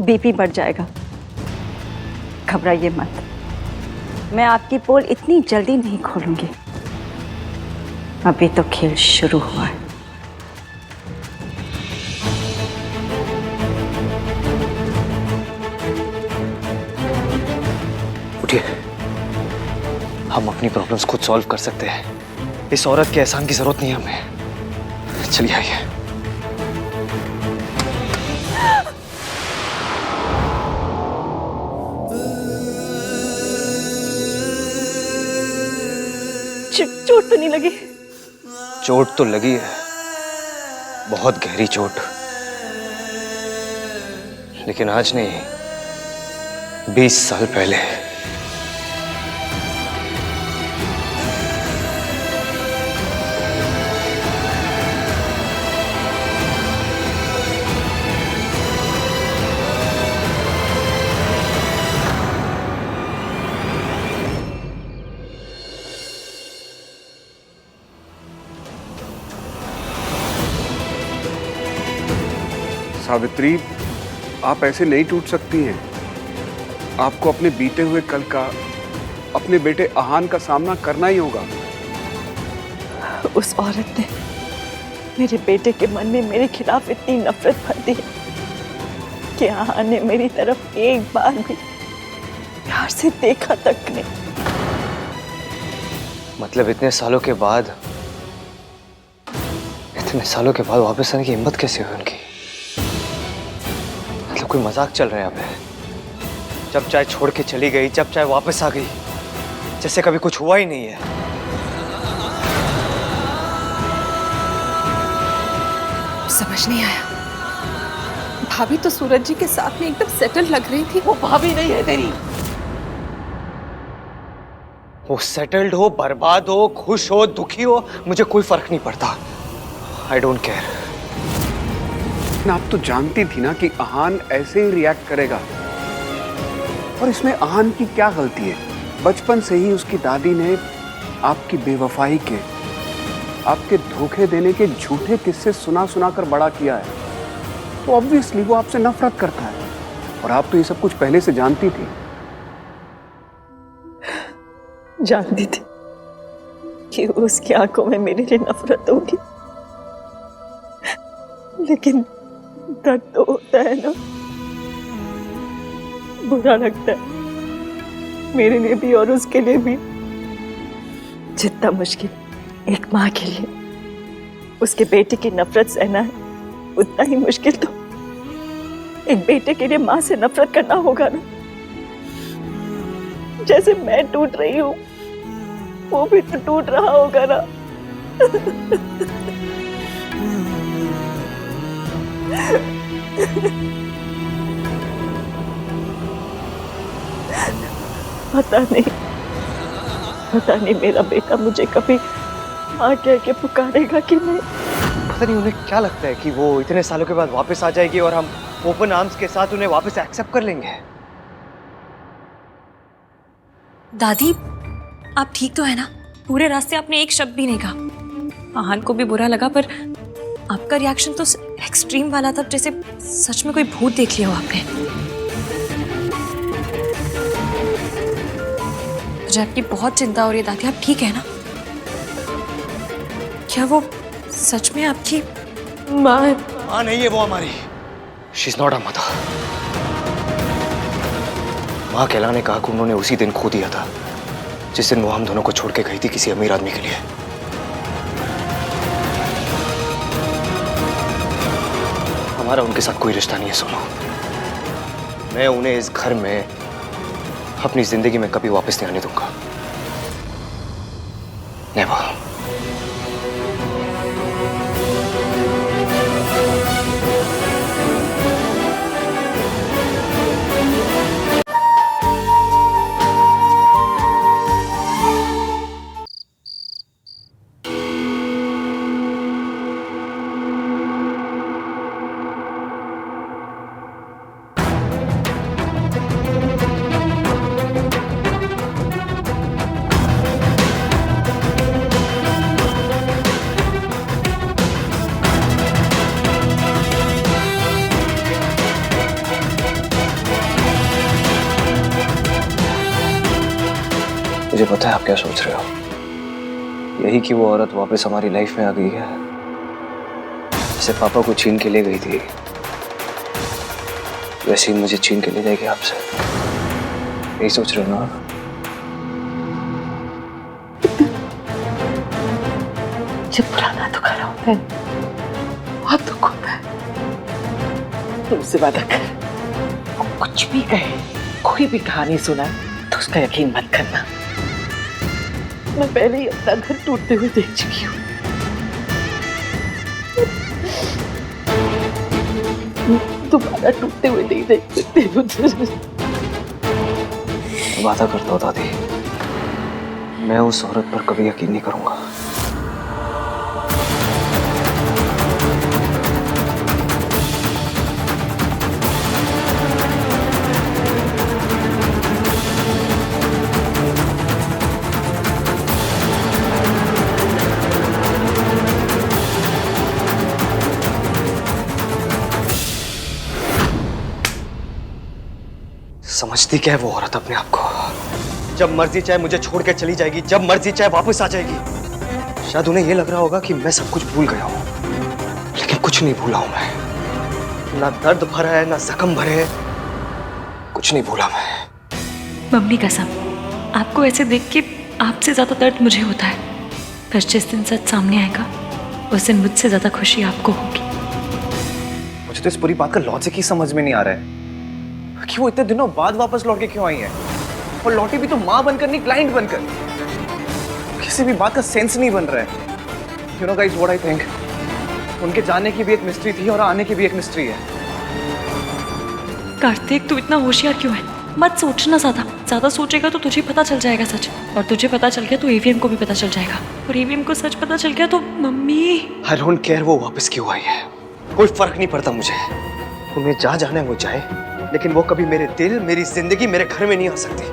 बीपी बढ़ जाएगा। घबराइए मत, मैं आपकी पोल इतनी जल्दी नहीं खोलूंगी। अभी तो खेल शुरू हुआ है। उठिए, हम अपनी प्रॉब्लम्स खुद सॉल्व कर सकते हैं। इस औरत के एहसान की जरूरत नहीं है हमें। चलिए आइए। चोट तो नहीं लगी? चोट तो लगी है, बहुत गहरी चोट, लेकिन आज नहीं, 20 साल पहले। सावित्री, आप ऐसे नहीं टूट सकती हैं। आपको अपने बीते हुए कल का, अपने बेटे आहान का सामना करना ही होगा। उस औरत ने मेरे बेटे के मन में मेरे खिलाफ इतनी नफरत भर दी कि आहान ने मेरी तरफ एक बार भी प्यार से देखा तक नहीं। मतलब इतने सालों के बाद वापस आने की हिम्मत कैसे हुई उनकी? मतलब कोई मजाक चल रहा है यहाँ पे? जब चाहे छोड़ के चली गई, जब चाहे वापस आ गई, जैसे कभी कुछ हुआ ही नहीं है। समझ नहीं आया। भाभी तो सूरज जी के साथ में एकदम सेटल लग रही थी। वो भाभी नहीं है तेरी। वो सेटल्ड हो, बर्बाद हो, खुश हो, दुखी हो, मुझे कोई फर्क नहीं पड़ता। I don't care. आप तो जानती थी ना कि आहान ऐसे ही रिएक्ट करेगा, और इसमें आहान की क्या गलती है? बचपन से ही उसकी दादी ने आपकी बेवफाई के, आपके धोखे देने के झूठे किस्से सुना सुना कर बड़ा किया है। तो ऑब्वियसली वो आपसे नफरत करता है, और आप तो ये सब कुछ पहले से जानती थी। जानती थी कि उसकी आंखों में मेरे लिए नफरत होगी, लेकिन दर्द तो होता है ना, बुरा लगता है मेरे लिए भी और उसके लिए भी। जितना मुश्किल एक माँ के लिए उसके बेटे की नफरत सहना है, उतना ही मुश्किल तो एक बेटे के लिए माँ से नफरत करना होगा ना। जैसे मैं टूट रही हूँ, वो भी तो टूट रहा होगा ना। पता नहीं मेरा बेटा मुझे कभी आके आके पुकारेगा कि नहीं। पता नहीं उन्हें क्या लगता है कि वो इतने सालों के बाद वापस आ जाएगी और हम ओपन आर्म्स के साथ उन्हें वापस एक्सेप्ट कर लेंगे। दादी, आप ठीक तो है ना? पूरे रास्ते आपने एक शब्द भी नहीं कहा। आहान को भी बुरा लगा, पर आपका रिएक्शन तो एक्सट्रीम वाला था, जैसे सच में कोई भूत देख लिया हो आपने। मुझे आपकी बहुत चिंता हो रही है दादी, आप ठीक है ना? क्या वो सच में आपकी माँ है? माँ नहीं है वो हमारी। She's not our mother। माँ कहलाने का हक उन्होंने उसी दिन खो दिया था जिस दिन वो हम दोनों को छोड़ के गई थी किसी अमीर आदमी के लिए। हमारा उनके साथ कोई रिश्ता नहीं है सोनू। मैं उन्हें इस घर में अपनी जिंदगी में कभी वापस नहीं आने दूंगा। नेवर। मुझे पता है आप क्या सोच रहे हो। यही कि वो औरत वापस हमारी लाइफ में आ गई है, जैसे पापा को छीन के ले गई थी, वैसे ही मुझे छीन के ले जाएगी आपसे। यही सोच रहे हो ना? जब पुराना दोबारा होता है बहुत दुख होता है। तुमसे वादा कर, वो कुछ भी कहे, कोई भी कहानी सुनाए तो उसका यकीन मत करना। मैं पहले ही अपना घर टूटते हुए देख चुकी हूँ। दोबारा टूटते हुए नहीं देख सकती मुझे। वादा करता हूँ दादी, मैं उस औरत पर कभी यकीन नहीं करूंगा। समझती क्या है वो औरत अपने आप को? जब मर्जी चाहे मुझे छोड़ के चली जाएगी, जब मर्जी चाहे वापस आ जाएगी। शायद उन्हें ये लग रहा होगा कि मैं सब कुछ भूल गया हूं, लेकिन कुछ नहीं भूला हूं मैं। ना दर्द भरा है, ना जख्म भरे हैं, कुछ नहीं भूला मैं। मम्मी कसम, आपको ऐसे देख के आपसे ज्यादा दर्द मुझे होता है। पर जिस दिन सच सामने आएगा उस दिन मुझसे ज्यादा खुशी आपको होगी। मुझे तो इस पूरी बात का लॉजिक ही समझ में नहीं आ रहा है कि वो इतने दिनों बाद वापस लौट के क्यों आई है, और लौटी भी तो माँ बनकर नहीं, क्लाइंट बनकर। किसी भी बात का सेंस नहीं बन रहा है। You know guys what I think, उनके जाने की भी एक मिस्ट्री थी और आने की भी एक मिस्ट्री है। कार्तिक, तू इतना होशियार क्यों है? मत सोचना ज्यादा सोचेगा तो तुझे पता चल जाएगा सच, और तुझे पता चल गया तो एवीएम को भी पता चल जाएगा, और एवीएम को सच पता चल गया तो मम्मी। आई डोंट केयर वो वापस क्यों आई है, कोई फर्क नहीं पड़ता मुझे। उन्हें जहाँ जाना है वो जाए, लेकिन वो कभी मेरे दिल, मेरी जिंदगी, मेरे घर में नहीं आ सकती।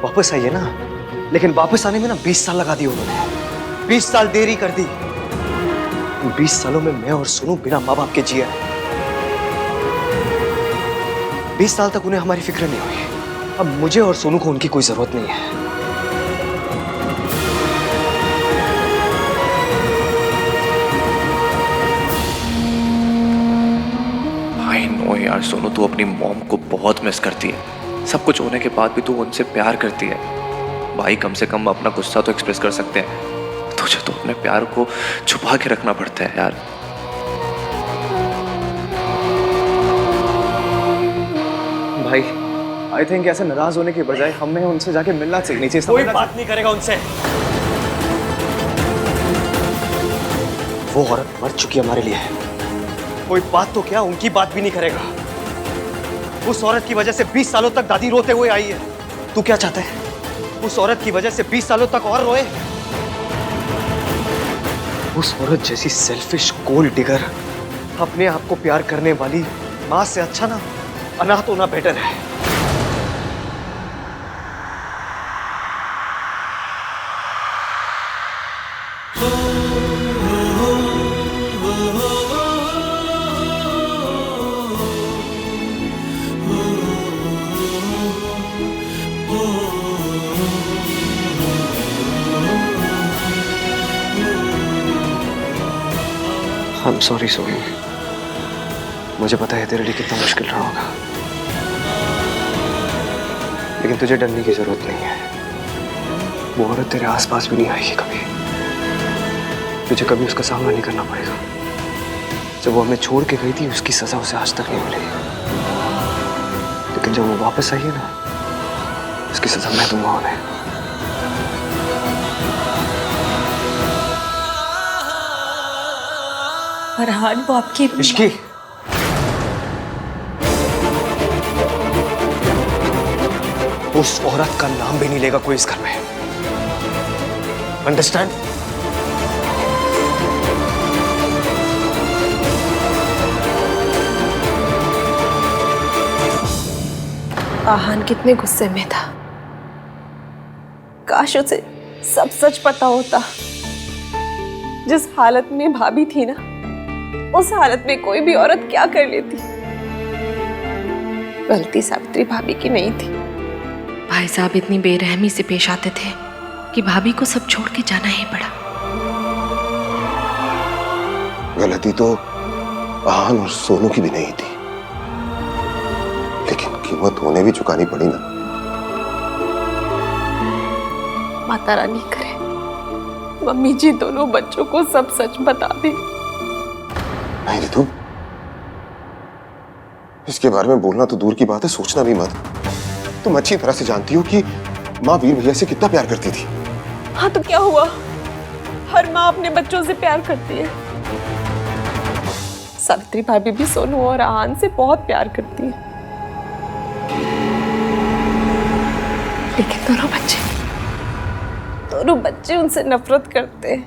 वापस आई है ना, लेकिन वापस आने में ना 20 साल लगा दिए उन्होंने। 20 साल देरी कर दी। 20 सालों में मैं और सोनू बिना माँ बाप के जिया। 20 साल तक उन्हें हमारी फिक्र नहीं हुई। अब मुझे और सोनू को उनकी कोई जरूरत नहीं है। आई नो यार सोनू, तू अपनी मॉम को बहुत मिस करती है। सब कुछ होने के बाद भी तू उनसे प्यार करती है। भाई कम से कम अपना गुस्सा तो एक्सप्रेस कर सकते हैं, तुझे तो अपने प्यार को छुपा के रखना पड़ता है यार। भाई आई थिंक ऐसे नाराज होने के बजाय हमें उनसे जाके मिलना चाहिए। नीचे कोई बात नहीं करेगा उनसे। वो औरत मर चुकी हमारे लिए, कोई बात तो क्या, उनकी बात भी नहीं करेगा। उस औरत की वजह से 20 सालों तक दादी रोते हुए आई है। तू क्या चाहता है? उस औरत की वजह से 20 सालों तक और रोए? उस औरत जैसी सेल्फिश गोल्ड डिगर अपने आप को प्यार करने वाली मां से अच्छा ना अनाथ होना बेटर है। I'm sorry सोनी, मुझे पता है तेरे लिए कितना मुश्किल रहा होगा, लेकिन तुझे डरने की जरूरत नहीं है। वो औरत तेरे आसपास भी नहीं आएगी कभी। तुझे कभी उसका सामना नहीं करना पड़ेगा। जब वो हमें छोड़ के गई थी, उसकी सजा उसे आज तक नहीं मिली, लेकिन जब वो वापस आई है ना, उसकी सजा मैं दूंगा उन्हें। फरहान, वो आपकी इश्की, उस औरत का नाम भी नहीं लेगा कोई इस घर में। अंडरस्टैंड? आहान कितने गुस्से में था। काश उसे सब सच पता होता। जिस हालत में भाभी थी ना, उस हालत में कोई भी औरत क्या कर लेती। गलती सावित्री भाभी की नहीं थी। भाई साहब इतनी बेरहमी से पेश आते थे कि भाभी को सब छोड़ के जाना ही पड़ा। गलती तो आहान और सोनू की भी नहीं थी, लेकिन कीमत उन्हें भी चुकानी पड़ी ना। माता रानी करे मम्मी जी दोनों बच्चों को सब सच बता दे। नहीं रितु, इसके बारे में बोलना तो दूर की बात है, सोचना भी मत। तुम अच्छी तरह से जानती हो कि माँ वीर भैया से कितना प्यार करती थी। हाँ तो क्या हुआ, हर माँ अपने बच्चों से प्यार करती है। सावित्री भाभी भी सोनू और आहान से बहुत प्यार करती है, लेकिन दोनों बच्चे उनसे नफरत करते हैं।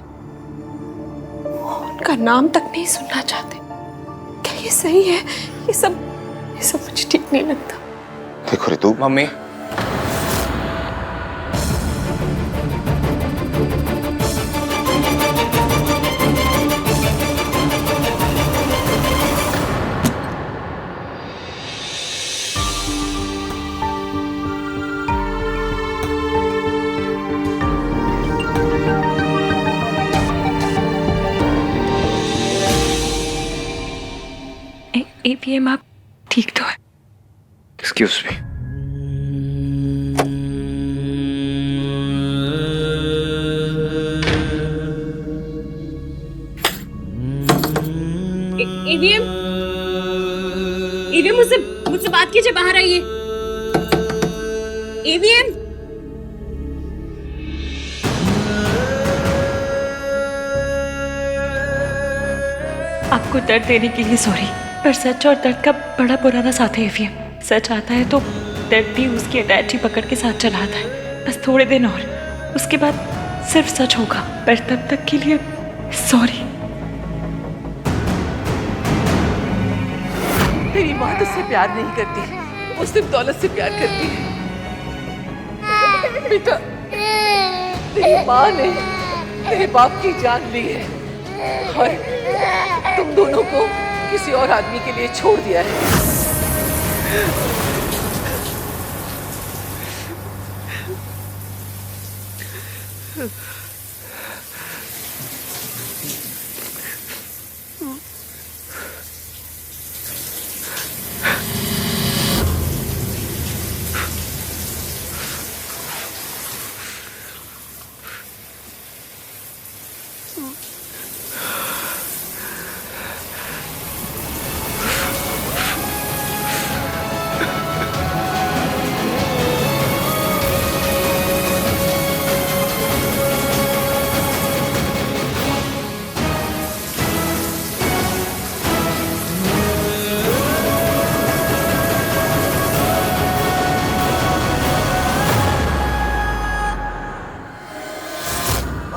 उनका नाम तक नहीं सुनना चाहते। क्या ये सही है? ये सब मुझे ठीक नहीं लगता। देखो रितु, मम्मी, एवीएम आप ठीक तो है? Excuse me. एवीएम मुझसे बात कीजिए, बाहर आइए। एवीएम, आपको दर्द देने के लिए सॉरी, पर सच और दर्द का बड़ा पुराना साथ है एवीएम। सच आता है तो दर्द भी उसकी अटैची पकड़ के साथ चला आता है। बस थोड़े दिन और, उसके बाद सिर्फ सच होगा, पर तब तक के लिए सॉरी। तेरी माँ तुझसे प्यार नहीं करती, वो सिर्फ दौलत से प्यार करती है। बेटा, तेरी माँ ने तेरे बाप की जान ली है और तुम दोनों को किसी और आदमी के लिए छोड़ दिया है।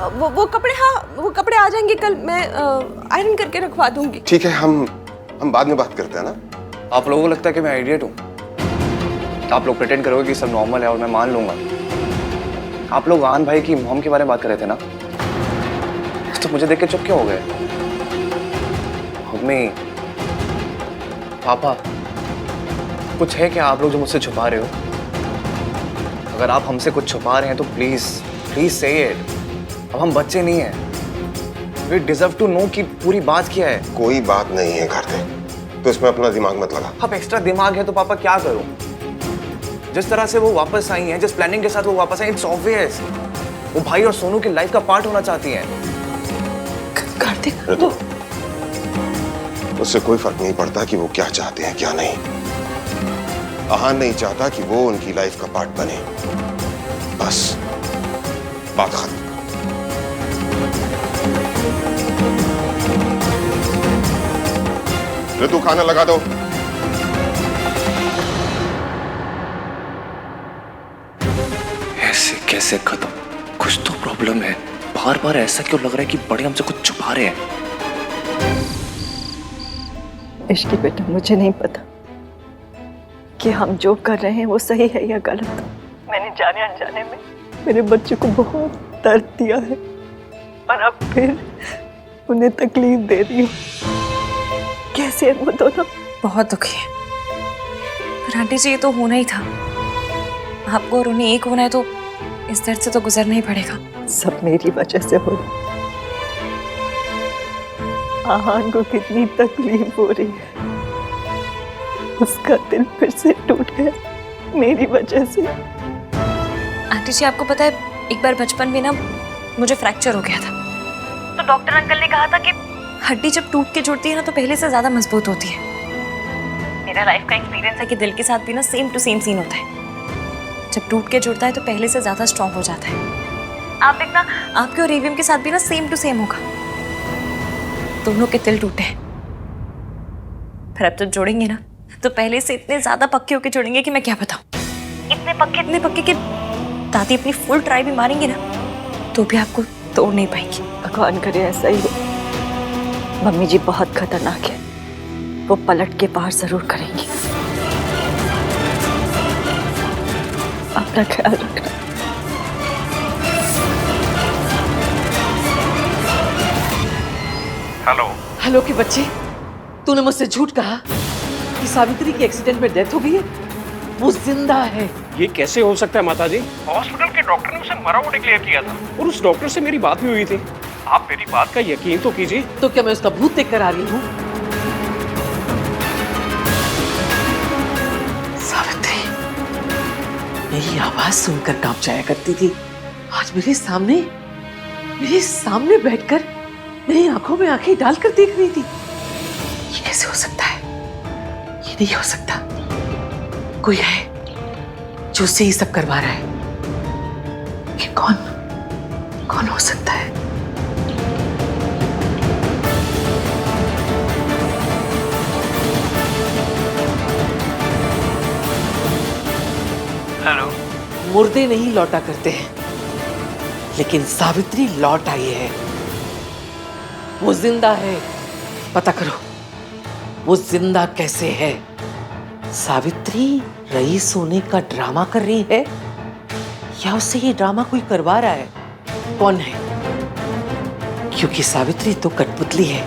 वो कपड़े, हाँ वो कपड़े आ जाएंगे कल, मैं आयरन करके रखवा दूंगी। ठीक है, हम बाद में बात करते हैं ना। आप लोगों को लगता है कि मैं आइडियट हूँ? आप लोग प्रिटेंड करोगे कि सब नॉर्मल है और मैं मान लूंगा। आप लोग आन भाई की मॉम के बारे में बात कर रहे थे ना, तो मुझे देख के चुप क्यों हो गए? मम्मी, पापा, कुछ है क्या आप लोग जो मुझसे छुपा रहे हो? अगर आप हमसे कुछ छुपा रहे हैं तो प्लीज प्लीज से इट। अब हम बच्चे नहीं हैं। वी डिजर्व टू नो कि पूरी बात क्या है। कोई बात नहीं है कार्तिक, तो इसमें अपना दिमाग मत लगा। अब एक्स्ट्रा दिमाग है तो पापा क्या करूं? जिस तरह से वो वापस आई हैं, जिस प्लानिंग के साथ वो वापस आई, इट्स ऑब्वियस वो भाई और सोनू की लाइफ का पार्ट होना चाहती हैं। कार्तिक, उससे कोई फर्क नहीं पड़ता कि वो क्या चाहते हैं क्या नहीं। आहान नहीं चाहता कि वो उनकी लाइफ का पार्ट बने, बस बात खत्म। ऋतु, खाना लगा दो। ऐसे कैसे खत्म? कुछ तो प्रॉब्लम है। बार बार ऐसा क्यों लग रहा है कि बड़े हमसे कुछ छुपा रहे हैं? इश्क बेटा, मुझे नहीं पता कि हम जो कर रहे हैं वो सही है या गलत। मैंने जाने अनजाने में मेरे बच्चे को बहुत दर्द दिया है और अब फिर उन्हें तकलीफ दे रही हूँ। कैसे है वो दोनों? बहुत दुखी है, पर आंटी जी ये तो होना ही था। आपको और उन्हें एक होना है तो इस दर्द से तो गुजरना ही पड़ेगा। सब मेरी वजह से हो रहा। आहान को कितनी तकलीफ हो रही है, उसका दिल फिर से टूट गया मेरी वजह से। आंटी जी आपको पता है, एक बार बचपन में ना मुझे फ्रैक्चर हो गया था, तो डॉक्टर अंकल ने कहा था कि हड्डी जब टूट के जुड़ती है ना तो पहले से ज्यादा मजबूत होती है। मेरा लाइफ का एक्सपीरियंस है कि दिल के साथ भी ना सेम टू सेम सीन होता है। जब टूट के जुड़ता है तो पहले से ज्यादा स्ट्रांग हो जाता है। आप देखना, आपके और एवीएम के साथ भी ना सेम टू सेम होगा। दोनों के दिल टूटे हैं, फिर अब जब जोड़ेंगे ना तो पहले से इतने ज्यादा पक्के होके जोड़ेंगे कि मैं क्या बताऊं। इतने पक्के कि दादी अपनी फुल ट्राई भी मारेंगे ना तो भी आपको तोड़ नहीं पाएंगी। भगवान करे ऐसा ही हो। मम्मी जी बहुत खतरनाक है, वो पलट के पार जरूर करेंगी। अपना ख्याल रखना। हेलो हेलो के बच्चे, तूने मुझसे झूठ कहा कि सावित्री की एक्सीडेंट में डेथ हो गई है। वो जिंदा है। ये कैसे हो सकता है माताजी? हॉस्पिटल के डॉक्टर ने उसे मरा हुआ डिक्लेयर किया था और उस डॉक्टर से मेरी बात भी हुई थी। आप मेरी बात का यकीन तो कीजिए। तो क्या मैं उसका भूत देख कर आ रही हूँ? सावित्री मेरी आवाज सुनकर कांप जाया करती थी, आज मेरे सामने बैठकर मेरी आंखों में आंखें डालकर देख रही थी। ये कैसे हो सकता है? ये नहीं हो सकता। कोई है जो उससे ये सब करवा रहा है। ये कौन हो सकता है? हेलो। मुर्दे नहीं लौटा करते हैं, लेकिन सावित्री लौट आई है। वो जिंदा है। पता करो वो जिंदा कैसे है। सावित्री रईस होने का ड्रामा कर रही है या उससे ये ड्रामा कोई करवा रहा है? कौन है? क्योंकि सावित्री तो कठपुतली है।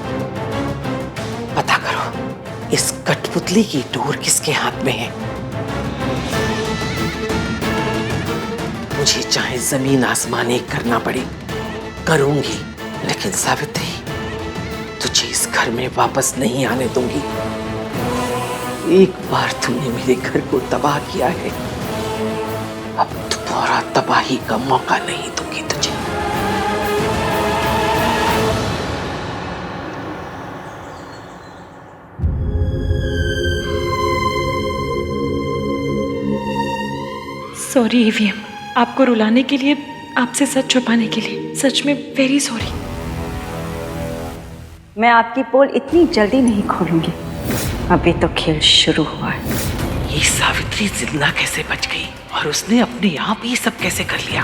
पता करो इस कठपुतली की डोर किसके हाथ में है। मुझे चाहे जमीन आसमान एक करना पड़े करूंगी, लेकिन सावित्री तुझे इस घर में वापस नहीं आने दूंगी। एक बार तूने मेरे घर को तबाह किया है, अब दोबारा तबाही का मौका नहीं दूंगी तुझे। सॉरी ईवीएम, आपको रुलाने के लिए, आपसे सच छुपाने के लिए, सच में वेरी सॉरी। मैं आपकी पोल इतनी जल्दी नहीं खोलूंगी, अभी तो खेल शुरू हुआ है। ये सावित्री जिंदा कैसे बच गई और उसने अपने आप ही सब कैसे कर लिया?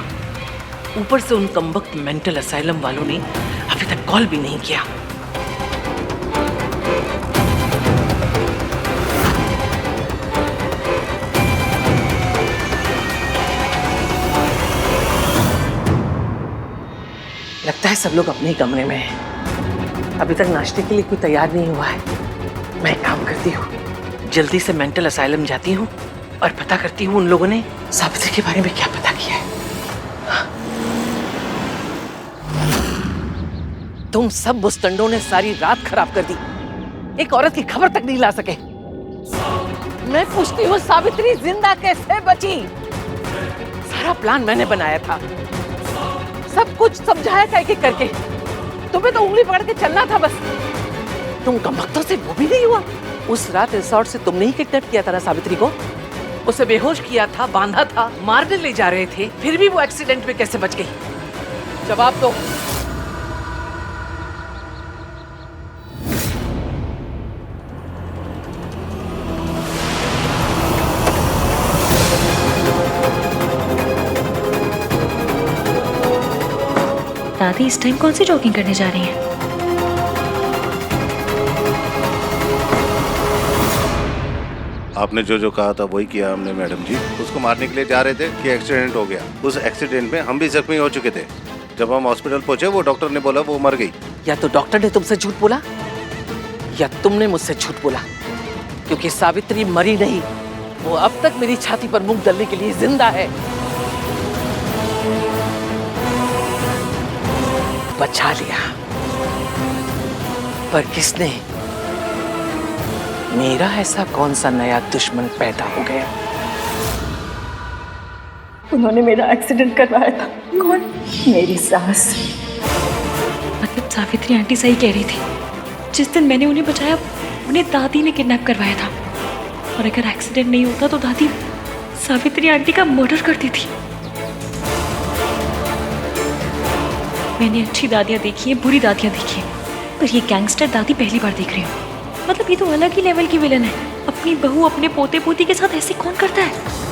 ऊपर से उन कमबख्त मेंटल असाइलम वालों ने अभी तक कॉल भी नहीं किया। लगता है सब लोग अपने ही कमरे में हैं। अभी तक नाश्ते के लिए कोई तैयार नहीं हुआ है। मैं एक काम करती हूँ, जल्दी से मेंटल असाइलम जाती हूँ और पता करती हूँ उन लोगों ने सावित्री के बारे में क्या पता किया है। तुम सब बुस्तंडों ने सारी रात खराब कर दी, एक औरत की खबर तक नहीं ला सके। मैं पूछती हूँ सावित्री जिंदा कैसे बची? सारा प्लान मैंने बनाया था, सब कुछ समझाया था एक एक करके। तुम्हें तो उंगली पकड़ के चलना था बस। तुम कमबख्तों से वो भी नहीं हुआ। उस रात रिसोर्ट से तुमने ही किडनैप किया था ना सावित्री को? उसे बेहोश किया था, बांधा था, मारने ले जा रहे थे, फिर भी वो एक्सीडेंट में कैसे बच गई? जवाब दो। दादी इस टाइम कौन सी जॉगिंग करने जा रही हैं? आपने जो जो कहा था वही किया हमने मैडम जी। उसको मारने के लिए जा रहे थे कि एक्सीडेंट हो गया। उस एक्सीडेंट में हम भी जख्मी हो चुके थे। जब हम हॉस्पिटल पहुंचे वो डॉक्टर ने बोला वो मर गई। या तो डॉक्टर ने तुमसे झूठ बोला या तुमने मुझसे झूठ बोला, क्योंकि सावित्री मरी नहीं, वो अब तक मेरी छाती पर मुंह डालने के लिए जिंदा है। बचा लिया, पर किसने? मेरा ऐसा कौन सा नया दुश्मन पैदा हो गया? उन्होंने मेरा एक्सीडेंट करवाया था। कौन? मेरी सास। मतलब सावित्री आंटी सही कह रही थी। जिस दिन मैंने उन्हें बचाया, उन्हें दादी ने किडनैप करवाया था। और अगर एक्सीडेंट नहीं होता तो दादी सावित्री आंटी का मर्डर करती थी। मैंने अच्छी दादियाँ देखी हैं, बुरी दादियाँ देखी हैं, पर ये गैंगस्टर दादी पहली बार देख रही हूँ। मतलब ये तो अलग ही लेवल की विलन है। अपनी बहू अपने पोते पोती के साथ ऐसे कौन करता है?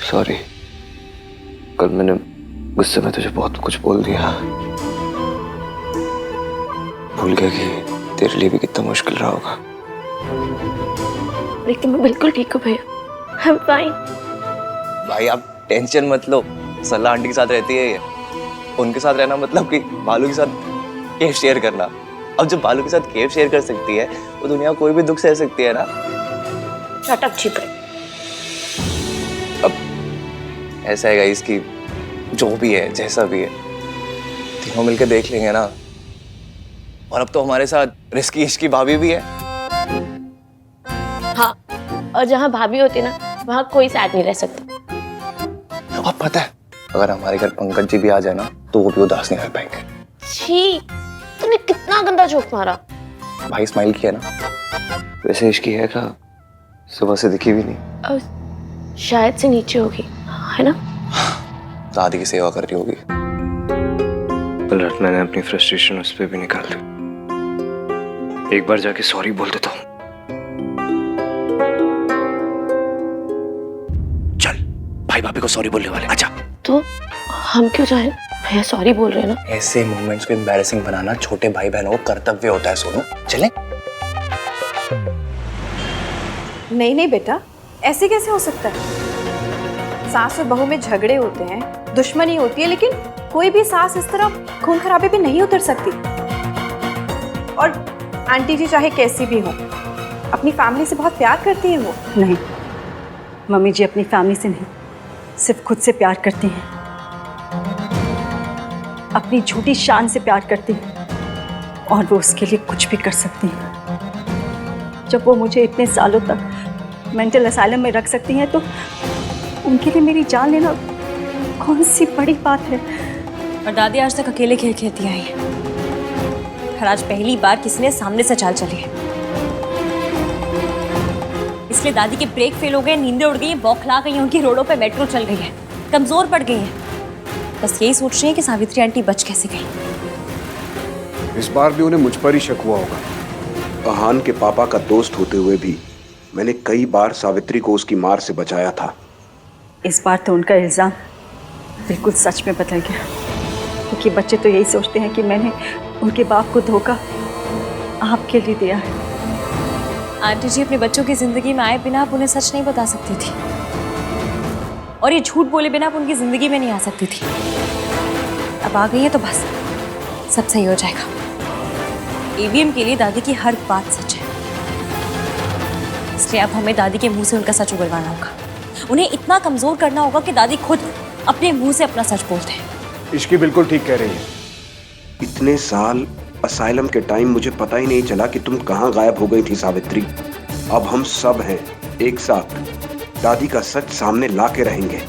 सॉरी, कल मैंने गुस्से में तुझे बहुत कुछ बोल दिया। भूल गया कि तेरे लिए भी कितना मुश्किल रहा होगा। लेकिन मैं बिल्कुल ठीक हूँ भैया, आई एम फाइन। भाई आप टेंशन मत लो, सल्ला आंटी के साथ रहती है ये। उनके साथ रहना मतलब कि बालू के साथ केव शेयर करना। अब जब बालू के साथ केव शेयर कर सकती है तो दुनिया कोई भी दुख सह सकती है ना। शट अप छिपे। अब ऐसा है गाइस कि जो भी है जैसा भी है तीनों मिलकर देख लेंगे ना। और अब तो हमारे साथ रिस्की इश्की भाभी भी है। हाँ, और जहाँ भाभी होती ना वहाँ कोई साथ नहीं रह सकता। और पता है अगर हमारे घर पंकज जी भी आ जाए ना तो वो भी उदास नहीं रह पाएंगे। छी, तूने कितना गंदा जोक मारा। भाई स्माइल किया ना। वैसे इश्की है क्या? सुबह से दिखी भी नहीं। शायद से नीचे होगी, है ना? दादी की सेवा कर रही होगी। कल रात मैंने अपनी फ्रस्ट्रेशन उस पर भी निकाल दी। एक बार जाके सॉरी बोल देता हूँ। चल, भाई भाभी को सॉरी बोलने वाले। अच्छा, तो हम क्यों जाएं? भैया सॉरी बोल रहे हैं ना। ऐसे मोमेंट्स को एम्बैरेसिंग बनाना छोटे भाई बहनों को कर्तव्य होता है। सोनू, चले? नहीं नहीं बेटा, ऐसे कैसे हो सकता है? सास और बहू में झगड़े होते हैं, दुश्मनी होती है, लेकिन कोई भी सास इस तरह खून खराबे पे नहीं उतर सकती। और आंटी जी चाहे कैसी भी हो, अपनी फैमिली से बहुत प्यार करती हैं वो। नहीं, मम्मी जी अपनी फैमिली से नहीं, सिर्फ खुद से प्यार करती हैं। अपनी झूठी शान से प्यार करती हैं। और वो उसके लिए कुछ भी कर सकती हैं। जब वो मुझे इतने सालों तक मेंटल असाइलम में रख सकती हैं तो उनके लिए मेरी जान लेना कौन सी बड़ी बात है। और दादी आज तक अकेले खेल खेलती आई है, और आज पहली बार किसी ने सामने से चाल चली है। इसलिए दादी के ब्रेक फेल हो गए, नींदें उड़ गई, बौखला गई, उनकी रोडों पे मेट्रो चल गई है, कमजोर पड़ गई है। बस यही सोच रही है कि सावित्री आंटी बच कैसे गई। इस बार भी उन्हें मुझ पर ही शक हुआ होगा। अहान के पापा का दोस्त होते हुए भी मैंने कई बार सावित्री को उसकी मार से बचाया था। इस बार तो उनका इल्जाम बिल्कुल सच में बदल गया, क्योंकि बच्चे तो यही सोचते हैं कि मैंने उनके बाप को धोखा आपके लिए दिया है। आंटी जी, अपने बच्चों की जिंदगी में आए बिना आप उन्हें सच नहीं बता सकती थी, और ये झूठ बोले बिना आप उनकी जिंदगी में नहीं आ सकती थी। अब आ गई है तो बस सब सही हो जाएगा। ईवीएम के लिए दादी की हर बात सच है, इसलिए अब हमें दादी के मुंह से उनका सच उगलवाना होगा। उन्हें इतना कमजोर करना होगा कि दादी खुद अपने मुंह से अपना सच बोलते हैं। इश्की बिल्कुल ठीक कह रही है। इतने साल असाइलम के टाइम मुझे पता ही नहीं चला कि तुम कहाँ गायब हो गई थी सावित्री। अब हम सब हैं एक साथ, दादी का सच सामने ला के रहेंगे।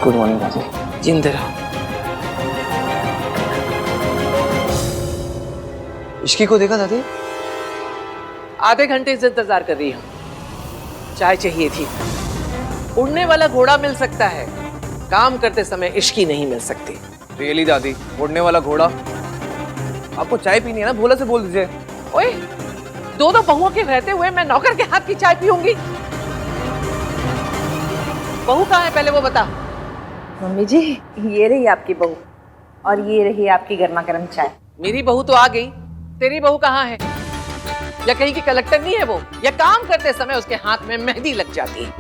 गुड मॉर्निंग दादी। जिंदे रहो। इश्की को देखा दादी? आधे घंटे से इंतजार कर रही हूँ। चाय चाहिए थी। उड़ने वाला घोड़ा मिल सकता है, काम करते समय इश्की नहीं मिल सकती। रियली दादी, उड़ने वाला घोड़ा? आपको चाय पीनी है ना, भोला से बोल दीजिए। ओए, दो बहुओं के रहते हुए मैं नौकर के हाथ की चाय पीऊंगी? बहू कहाँ है पहले वो बता। मम्मी जी, ये रही आपकी बहू और ये रही आपकी गर्मा गर्म चाय। मेरी बहू तो आ गई, तेरी बहू कहाँ है? या कहीं की कलेक्टर नहीं है वो? या काम करते समय उसके हाथ में मेहंदी लग जाती है?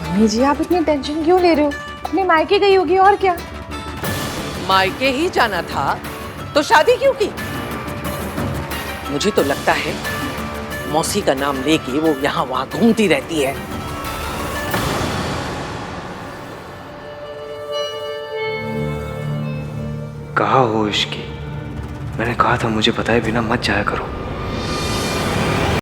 मम्मी जी, आप इतनी टेंशन क्यों ले रहे हो? अपने मायके गई होगी और क्या। मायके ही जाना था तो शादी क्यों की? मुझे तो लगता है मौसी का नाम लेके वो यहाँ वहां घूमती रहती है। कहाँ हो इश्की? मैंने कहा था मुझे बताए बिना मत जाया करो।